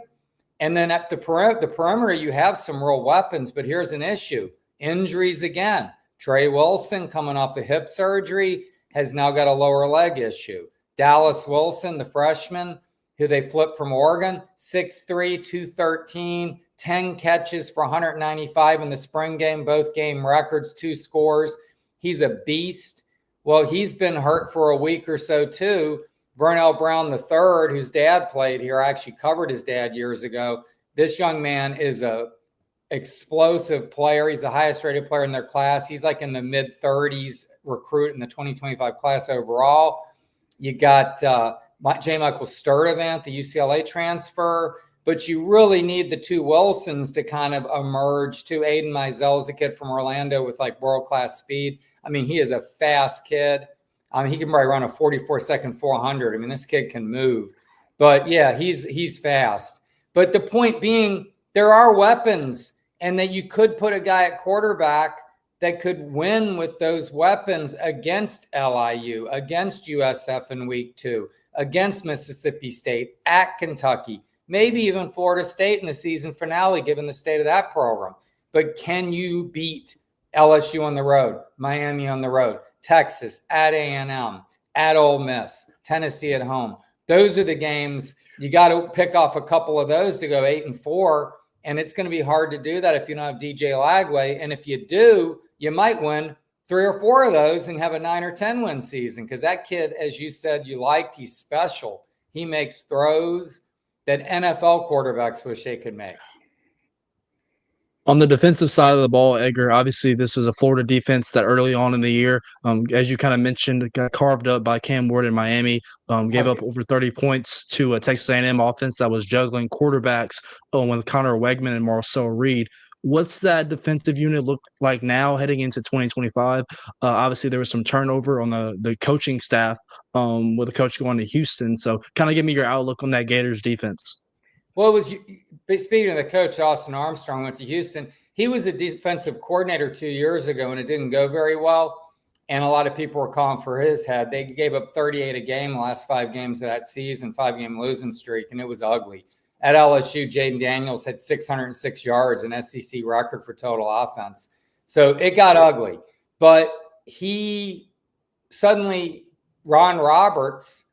And then at the perimeter, you have some real weapons, but here's an issue. Injuries again. Trey Wilson, coming off a hip surgery, has now got a lower leg issue. Dallas Wilson, the freshman, who they flipped from Oregon, 6'3", 213, 10 catches for 195 in the spring game, both game records, 2 scores. He's a beast. Well, he's been hurt for a week or so too. Vernell Brown III, whose dad played here, I actually covered his dad years ago. This young man is a explosive player. He's the highest rated player in their class. He's like in the mid-30s recruit in the 2025 class overall. You got J. Michael Sturdivant, the UCLA transfer. But you really need the 2 Wilsons to kind of emerge too. Aiden Mizell's a kid from Orlando with like world-class speed. I mean, he is a fast kid. He can probably run a 44-second 400. I mean, this kid can move. But yeah, he's fast. But the point being, there are weapons, and that you could put a guy at quarterback that could win with those weapons against LIU, against USF in week 2, against Mississippi State, at Kentucky, maybe even Florida State in the season finale, given the state of that program. But can you beat LSU on the road, Miami on the road, Texas, at A&M, at Ole Miss, Tennessee at home? Those are the games. You got to pick off a couple of those to go 8-4, and it's going to be hard to do that if you don't have DJ Lagway. And if you do, you might win 3 or 4 of those and have a 9 or 10 win season, because that kid, as you said, you liked, he's special. He makes throws that NFL quarterbacks wish they could make. On the defensive side of the ball, Edgar, obviously this is a Florida defense that early on in the year, as you kind of mentioned, got carved up by Cam Ward in Miami, gave up over 30 points to a Texas A&M offense that was juggling quarterbacks with Connor Wegman and Marcel Reed. What's that defensive unit look like now heading into 2025? Obviously, there was some turnover on the coaching staff with the coach going to Houston. So kind of give me your outlook on that Gators defense. Well, it was, speaking of the coach, Austin Armstrong went to Houston. He was a defensive coordinator 2 years ago, and it didn't go very well. And a lot of people were calling for his head. They gave up 38 a game the last 5 games of that season, 5-game losing streak, and it was ugly. At LSU, Jaden Daniels had 606 yards, an SEC record for total offense. So it got ugly. But Ron Roberts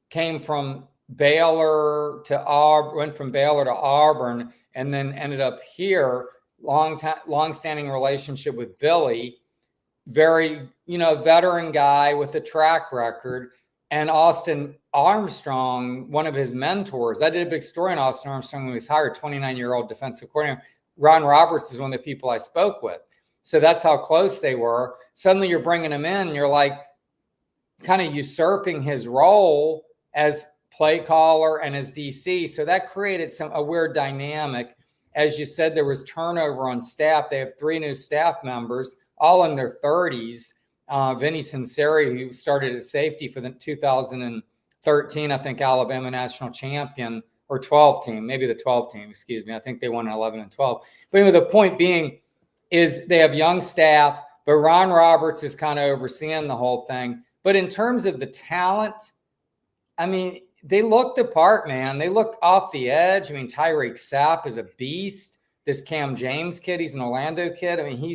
came from Baylor to Auburn, went from Baylor to Auburn, and then ended up here. Long-standing relationship with Billy, very, veteran guy with a track record. And Austin Armstrong, one of his mentors, I did a big story on Austin Armstrong when he was hired, 29-year-old defensive coordinator. Ron Roberts is one of the people I spoke with. So that's how close they were. Suddenly you're bringing him in and you're like kind of usurping his role as play caller and as DC. So that created a weird dynamic. As you said, there was turnover on staff. They have 3 new staff members, all in their 30s. Vinny Sinceri, who started at safety for the 2013, I think, Alabama national champion, or 12 team, maybe the 12 team, excuse me. I think they won 11 and 12. But anyway, the point being is they have young staff, but Ron Roberts is kind of overseeing the whole thing. But in terms of the talent, I mean, they look the part, man. They look off the edge. I mean, Tyreek Sapp is a beast. This Cam James kid, he's an Orlando kid. I mean,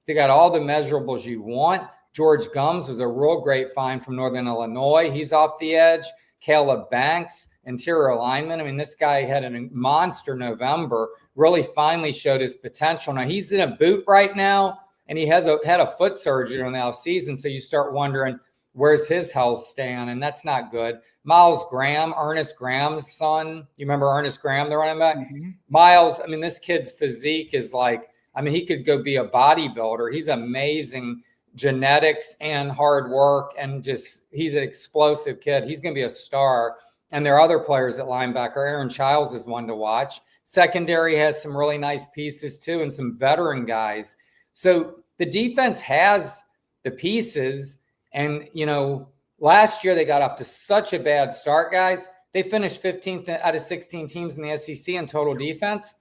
they got all the measurables you want. George Gums was a real great find from Northern Illinois. He's off the edge. Caleb Banks, interior lineman. I mean, this guy had a monster November, really finally showed his potential. Now, he's in a boot right now, and he had a foot surgery in the offseason, so you start wondering, where's his health stand? And that's not good. Miles Graham, Ernest Graham's son. You remember Ernest Graham, the running back? Mm-hmm. Miles, I mean, this kid's physique is like, I mean, he could go be a bodybuilder. He's amazing genetics and hard work, and he's an explosive kid. He's going to be a star. And there are other players at linebacker. Aaron Childs is one to watch. Secondary has some really nice pieces too, and some veteran guys. So the defense has the pieces. And, you know, last year they got off to such a bad start, guys. They finished 15th out of 16 teams in the SEC in total defense.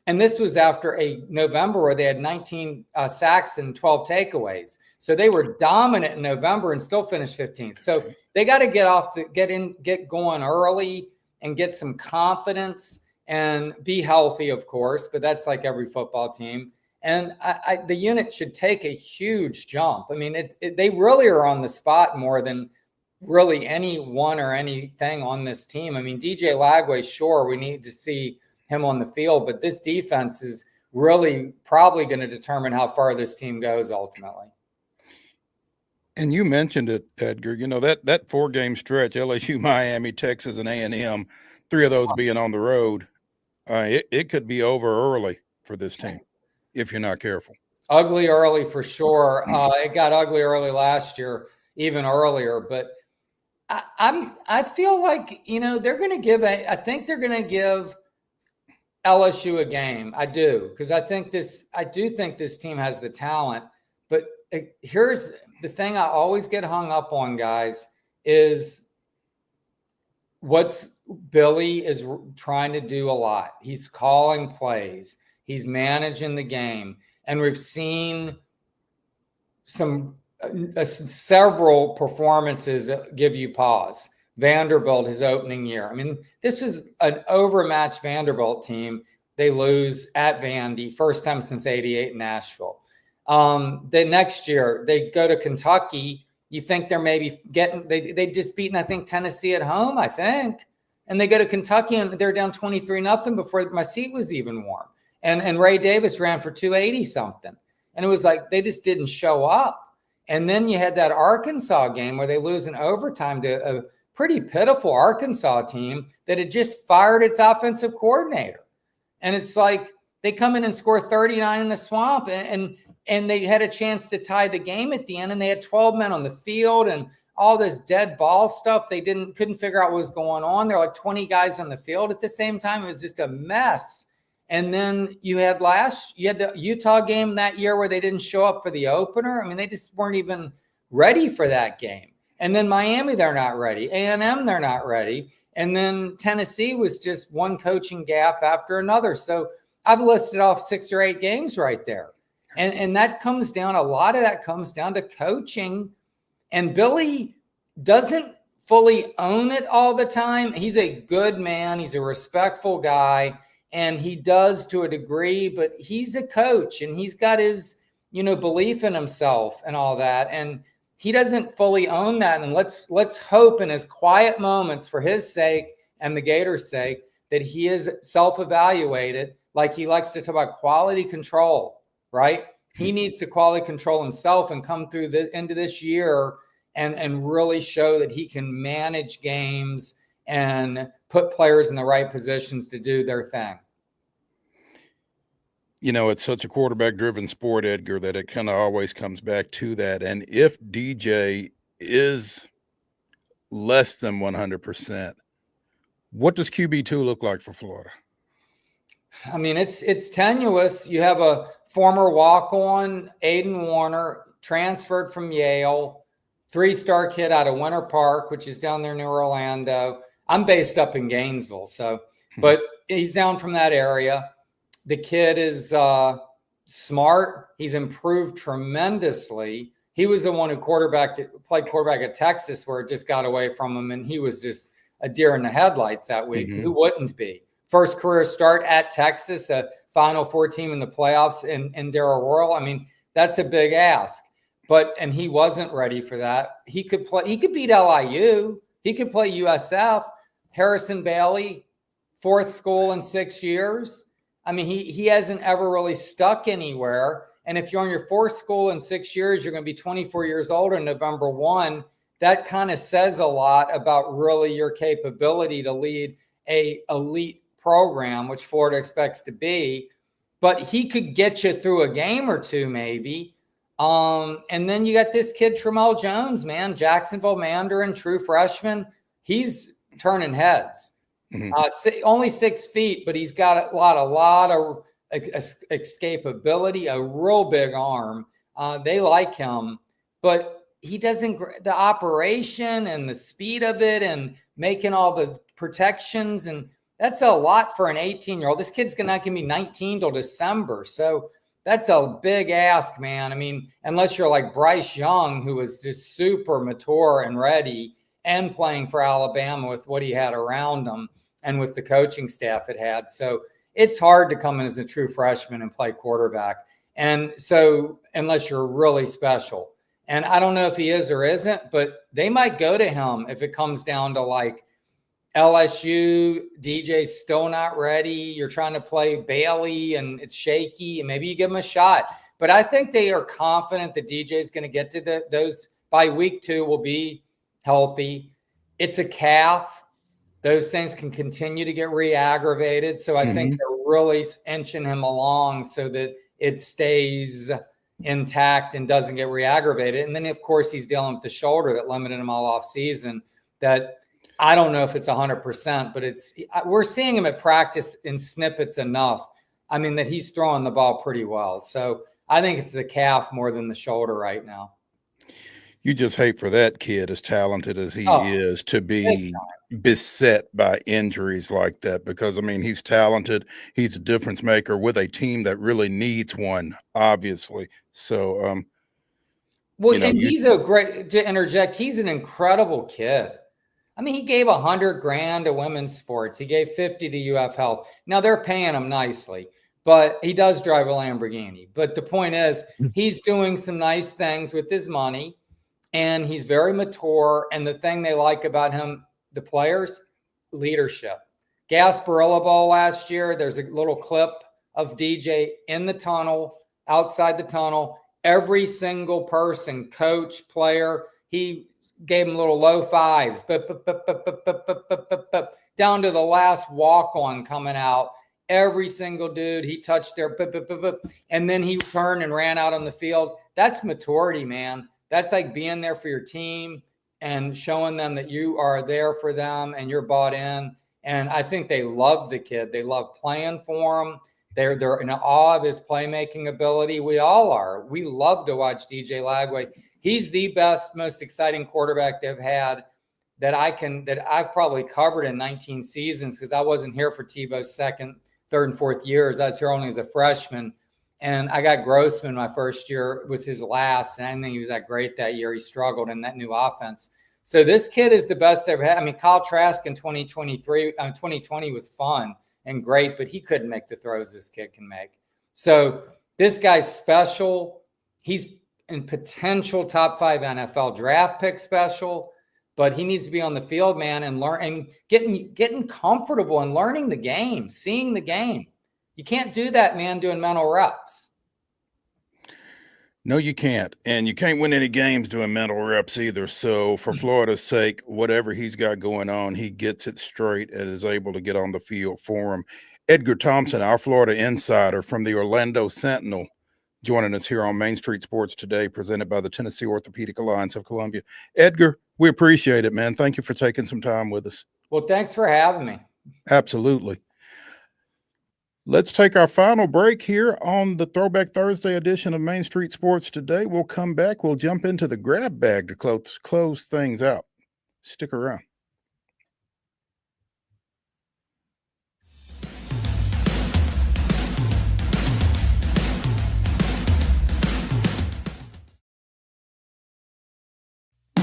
And this was after a November where they had 19 sacks and 12 takeaways. So they were dominant in November and still finished 15th. So they got to get going early and get some confidence and be healthy, of course. But that's like every football team. And the unit should take a huge jump. I mean, they really are on the spot more than really anyone or anything on this team. I mean, DJ Lagway, sure, we need to see him on the field, but this defense is really probably going to determine how far this team goes ultimately. And you mentioned it, Edgar. You know, that 4-game stretch, LSU, Miami, Texas, and A&M, 3 of those being on the road, it could be over early for this team if you're not careful. Ugly early for sure. It got ugly early last year, even earlier. But I feel like, you know, they're going to give I think they're going to give LSU a game. I do, because I do think this team has the talent. But here's the thing I always get hung up on, guys, is Billy is trying to do a lot. He's calling plays. He's managing the game. And we've seen several performances that give you pause. Vanderbilt, his opening year. I mean, this was an overmatched Vanderbilt team. They lose at Vandy, first time since '88 in Nashville. The next year, they go to Kentucky. You think they're maybe they just beaten, I think, Tennessee at home, I think. And they go to Kentucky, and they're down 23-0 before my seat was even warm. And Ray Davis ran for 280-something. And it was like they just didn't show up. And then you had that Arkansas game where they lose in overtime to a pretty pitiful Arkansas team that had just fired its offensive coordinator. And it's like they come in and score 39 in the swamp, and they had a chance to tie the game at the end, and they had 12 men on the field and all this dead ball stuff. They couldn't figure out what was going on. There were like 20 guys on the field at the same time. It was just a mess. And then you had the Utah game that year where they didn't show up for the opener. I mean, they just weren't even ready for that game. And then Miami, they're not ready. A&M, they're not ready. And then Tennessee was just one coaching gaffe after another. So I've listed off 6 or 8 games right there. And that comes down, a lot of that comes down to coaching. And Billy doesn't fully own it all the time. He's a good man. He's a respectful guy. And he does to a degree, but he's a coach and he's got his, belief in himself and all that. And he doesn't fully own that. And let's hope in his quiet moments, for his sake and the Gators' sake, that he is self-evaluated. Like he likes to talk about quality control, right? He needs to quality control himself and come through into this year and really show that he can manage games and put players in the right positions to do their thing. You know, it's such a quarterback-driven sport, Edgar, that it kind of always comes back to that. And if DJ is less than 100%, what does QB2 look like for Florida? I mean, it's tenuous. You have a former walk-on, Aiden Warner, transferred from Yale, 3-star kid out of Winter Park, which is down there near Orlando. I'm based up in Gainesville, so, but he's down from that area. The kid is smart. He's improved tremendously. He was the one who played quarterback at Texas, where it just got away from him, and he was just a deer in the headlights that week. Who wouldn't be? First career start at Texas, a Final Four team in the playoffs in Darrell Royal. I mean, that's a big ask. And he wasn't ready for that. He could play. He could beat LIU. He could play USF. Harrison Bailey, 4th school in 6 years. I mean, he hasn't ever really stuck anywhere. And if you're on your 4th school in 6 years, you're going to be 24 years old on November 1. That kind of says a lot about really your capability to lead a elite program, which Florida expects to be. But he could get you through a game or two, maybe. And then you got this kid, Tramel Jones, man, Jacksonville Mandarin, true freshman. He's turning heads. Only 6 feet, but he's got a lot of escapability, a real big arm. They like him, but he doesn't, the operation and the speed of it and making all the protections, and that's a lot for an 18-year-old. This kid's not going to be 19 till December. So that's a big ask, man. I mean, unless you're like Bryce Young, who was just super mature and ready and playing for Alabama with what he had around him and with the coaching staff it had. So it's hard to come in as a true freshman and play quarterback. And so unless you're really special, and I don't know if he is or isn't, but they might go to him if it comes down to like LSU, DJ's still not ready. You're trying to play Bailey and it's shaky, and maybe you give him a shot. But I think they are confident that DJ's going to get to those by week 2 will be healthy. It's a calf. Those things can continue to get re-aggravated. So I think they're really inching him along so that it stays intact and doesn't get re-aggravated. And then, of course, he's dealing with the shoulder that limited him all off season. That I don't know if it's 100%, but we're seeing him at practice in snippets enough. I mean, that he's throwing the ball pretty well. So I think it's the calf more than the shoulder right now. You just hate for that kid, as talented as he is, to be beset by injuries like that, because, I mean, he's talented. He's a difference maker with a team that really needs one, obviously. So, he's a great, to interject, he's an incredible kid. I mean, he gave $100,000 to women's sports. He gave 50 to UF Health. Now they're paying him nicely, but he does drive a Lamborghini. But the point is, he's doing some nice things with his money, and he's very mature. And the thing they like about him, the players, leadership. Gasparilla Bowl last year, there's a little clip of DJ in the tunnel, outside the tunnel. Every single person, coach, player, he gave him little low fives, down to the last walk-on coming out. Every single dude he touched there, and then he turned and ran out on the field. That's maturity, man. That's like being there for your team and showing them that you are there for them and you're bought in. And I think they love the kid. They love playing for him. They're in awe of his playmaking ability. We all are. We love to watch DJ Lagway. He's the best, most exciting quarterback they've had that I've probably covered in 19 seasons, because I wasn't here for Tebow's second, third, and fourth years. I was here only as a freshman. And I got Grossman my first year, was his last. And I didn't think he was that great that year. He struggled in that new offense. So this kid is the best they've ever had. I mean, Kyle Trask in 2020 was fun and great, but he couldn't make the throws this kid can make. So this guy's special. He's in potential top 5 NFL draft pick special, but he needs to be on the field, man, and learn and getting comfortable and learning the game, seeing the game. You can't do that, man, doing mental reps. No, you can't. And you can't win any games doing mental reps either. So for Florida's sake, whatever he's got going on, he gets it straight and is able to get on the field for him. Edgar Thompson, our Florida insider from the Orlando Sentinel, joining us here on Main Street Sports Today, presented by the Tennessee Orthopedic Alliance of Columbia. Edgar, we appreciate it, man. Thank you for taking some time with us. Well, thanks for having me. Absolutely. Let's take our final break here on the Throwback Thursday edition of Main Street Sports Today. We'll come back. We'll jump into the grab bag to close things out. Stick around.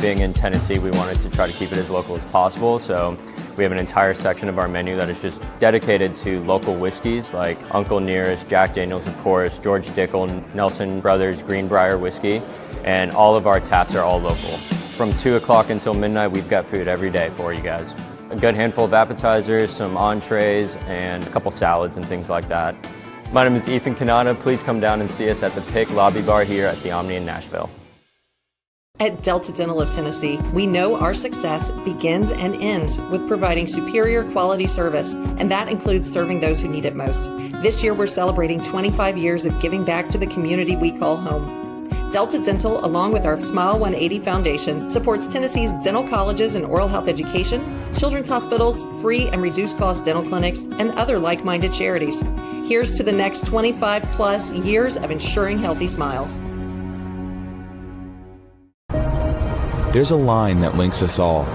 Being in Tennessee, we wanted to try to keep it as local as possible, so we have an entire section of our menu that is just dedicated to local whiskeys like Uncle Nearest, Jack Daniels, of course, George Dickel, Nelson Brothers, Greenbrier whiskey, and all of our taps are all local. From 2 o'clock until midnight, we've got food every day for you guys. A good handful of appetizers, some entrees, and a couple salads and things like that. My name is Ethan Kanata. Please come down and see us at the Pick Lobby Bar here at the Omni in Nashville. At Delta Dental of Tennessee, we know our success begins and ends with providing superior quality service, and that includes serving those who need it most. This year, we're celebrating 25 years of giving back to the community we call home. Delta Dental, along with our Smile 180 Foundation, supports Tennessee's dental colleges and oral health education, children's hospitals, free and reduced cost dental clinics, and other like-minded charities. Here's to the next 25 plus years of ensuring healthy smiles. There's a line that links us all.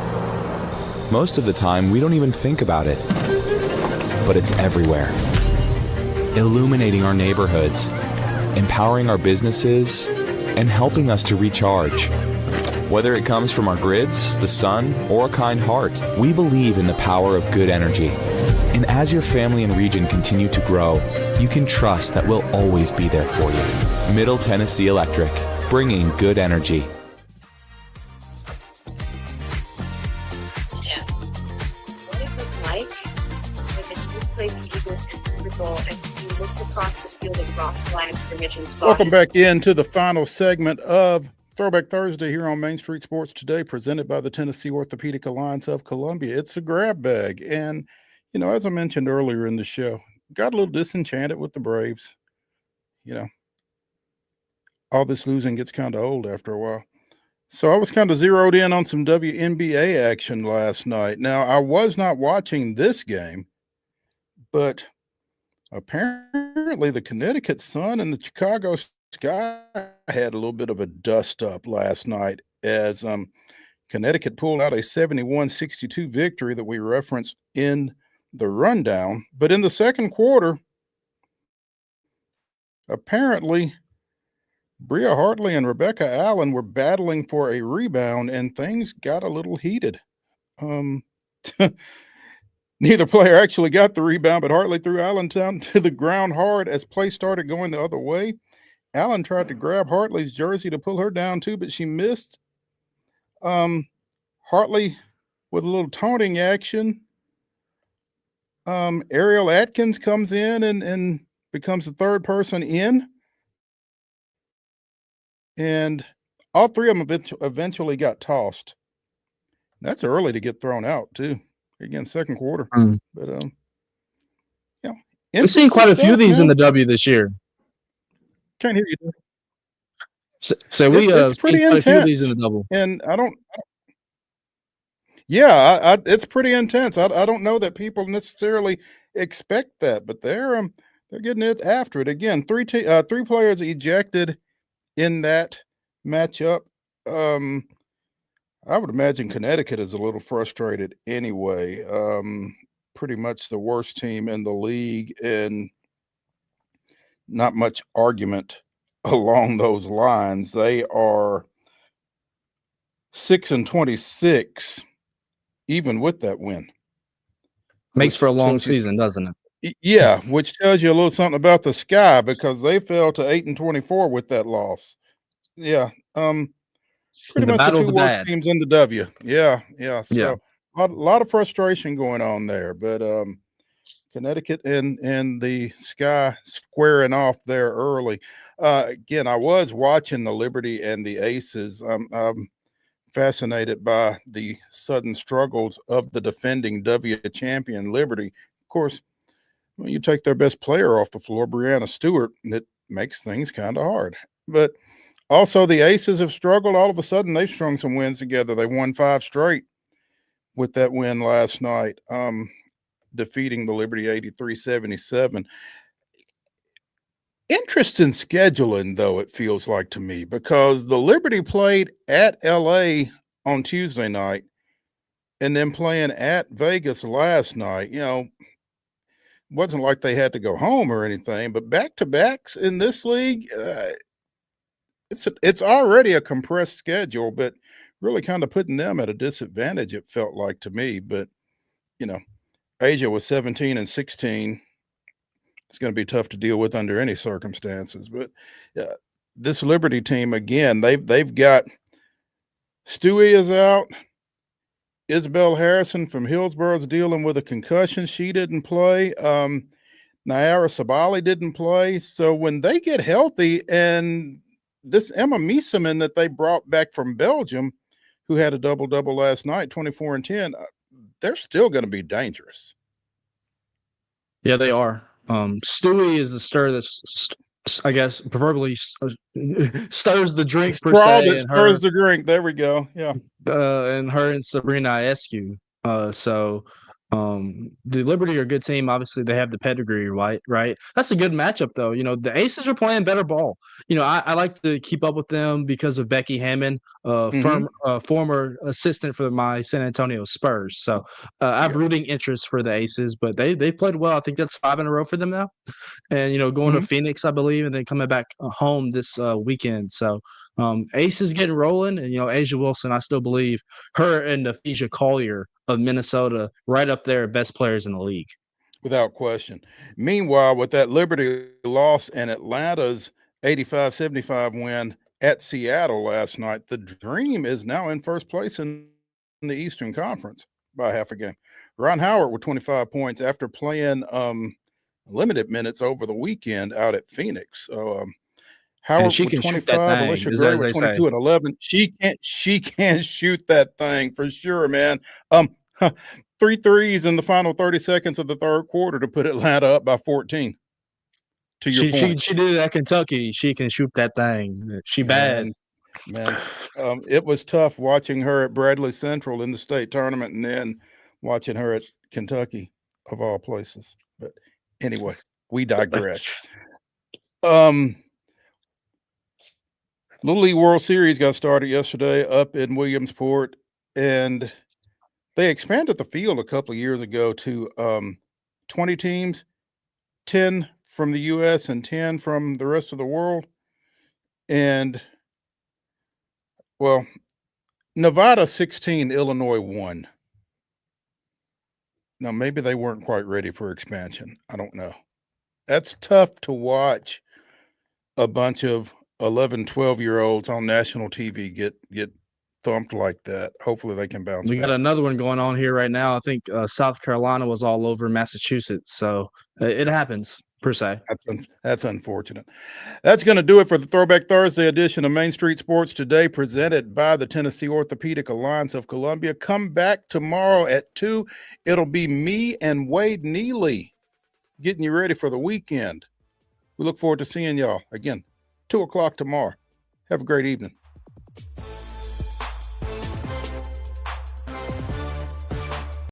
Most of the time, we don't even think about it. But it's everywhere. Illuminating our neighborhoods, empowering our businesses, and helping us to recharge. Whether it comes from our grids, the sun, or a kind heart, we believe in the power of good energy. And as your family and region continue to grow, you can trust that we'll always be there for you. Middle Tennessee Electric, bringing good energy. Welcome back into the final segment of Throwback Thursday here on Main Street Sports Today, presented by the Tennessee Orthopedic Alliance of Columbia. It's a grab bag. And, you know, as I mentioned earlier in the show, got a little disenchanted with the Braves. You know, all this losing gets kind of old after a while. So I was kind of zeroed in on some WNBA action last night. Now, I was not watching this game, but apparently the Connecticut Sun and the Chicago Sky had a little bit of a dust up last night as Connecticut pulled out a 71-62 victory that we referenced in the rundown. But in the second quarter, apparently Bria Hartley and Rebecca Allen were battling for a rebound and things got a little heated. Neither player actually got the rebound, but Hartley threw Allen down to the ground hard as play started going the other way. Allen tried to grab Hartley's jersey to pull her down too, but she missed. Hartley with a little taunting action. Ariel Atkins comes in and becomes the third person in. And all three of them eventually got tossed. That's early to get thrown out too. Again, second quarter. But yeah. We've seen quite a few of these in the W this year. Can't hear you. So we it's pretty seen quite a few of these intense. in the double. And yeah, it's pretty intense. I don't know that people necessarily expect that, but they're getting it after it. Again, three players ejected in that matchup. I would imagine Connecticut is a little frustrated anyway. Pretty much the worst team in the league, and not much argument along those lines. They are 6-26, even with that win. Makes for a long season, doesn't it? Yeah, which tells you a little something about the Sky, because they fell to 8-24 with that loss. Yeah. Pretty much the two worst teams in the W. Yeah. So a lot of frustration going on there. But Connecticut and the Sky squaring off there early. Again, I was watching the Liberty and the Aces. I'm fascinated by the sudden struggles of the defending W champion Liberty. Of course, when you take their best player off the floor, Brianna Stewart, it makes things kind of hard. But also the Aces have struggled. All of a sudden, they've strung some wins together. They won 5 straight with that win last night, defeating the Liberty 83-77. Interesting scheduling, though, it feels like to me, because the Liberty played at LA on Tuesday night and then playing at Vegas last night. You know, wasn't like they had to go home or anything, but back-to-backs in this league, it's already a compressed schedule, but really kind of putting them at a disadvantage, it felt like to me. But, you know, Asia was 17-16. It's going to be tough to deal with under any circumstances. But this Liberty team, again, they've got Stewie is out. Isabel Harrison from Hillsborough is dealing with a concussion. She didn't play. Naira Sabali didn't play. So when they get healthy, and this Emma Mieseman that they brought back from Belgium, who had a double-double last night, 24 and 10, they're still going to be dangerous. Yeah, they are. Stewie is the stir that's, I guess, proverbially stirs the drink, per se. That stirs the drink. There we go. Yeah. And her and Sabrina Iescu. The Liberty are a good team. Obviously, they have the pedigree, right? That's a good matchup, though. You know, the Aces are playing better ball. You know, I like to keep up with them because of Becky Hammond, former assistant for my San Antonio Spurs. So I have rooting interest for the Aces, but they played well. I think that's 5 in a row for them now. And, you know, going to Phoenix, I believe, and then coming back home this weekend. So Ace is getting rolling, and, you know, Asia Wilson, I still believe her and Ephesian Collier of Minnesota right up there, best players in the league. Without question. Meanwhile, with that Liberty loss and Atlanta's 85-75 win at Seattle last night, the Dream is now in first place in the Eastern Conference by half a game. Ron Howard with 25 points after playing limited minutes over the weekend out at Phoenix. So Howard with 25, Alicia Gray with 22 and 11. She can shoot that thing for sure, man. 3 threes in the final 30 seconds of the third quarter to put Atlanta up by 14. To your point. She did it at Kentucky. She can shoot that thing. She bad. Man. It was tough watching her at Bradley Central in the state tournament and then watching her at Kentucky, of all places. But anyway, we digress. Little League World Series got started yesterday up in Williamsport, and they expanded the field a couple of years ago to 20 teams, 10 from the U.S. and 10 from the rest of the world. And, well, Nevada 16, Illinois 1. Now, maybe they weren't quite ready for expansion. I don't know. That's tough to watch a bunch of 11, 12-year-olds on national TV get thumped like that. Hopefully they can bounce back. We got another one going on here right now. I think South Carolina was all over Massachusetts. So it happens, per se. That's unfortunate. That's going to do it for the Throwback Thursday edition of Main Street Sports Today, presented by the Tennessee Orthopedic Alliance of Columbia. Come back tomorrow at 2. It'll be me and Wade Neely getting you ready for the weekend. We look forward to seeing y'all again, 2 o'clock tomorrow. Have a great evening.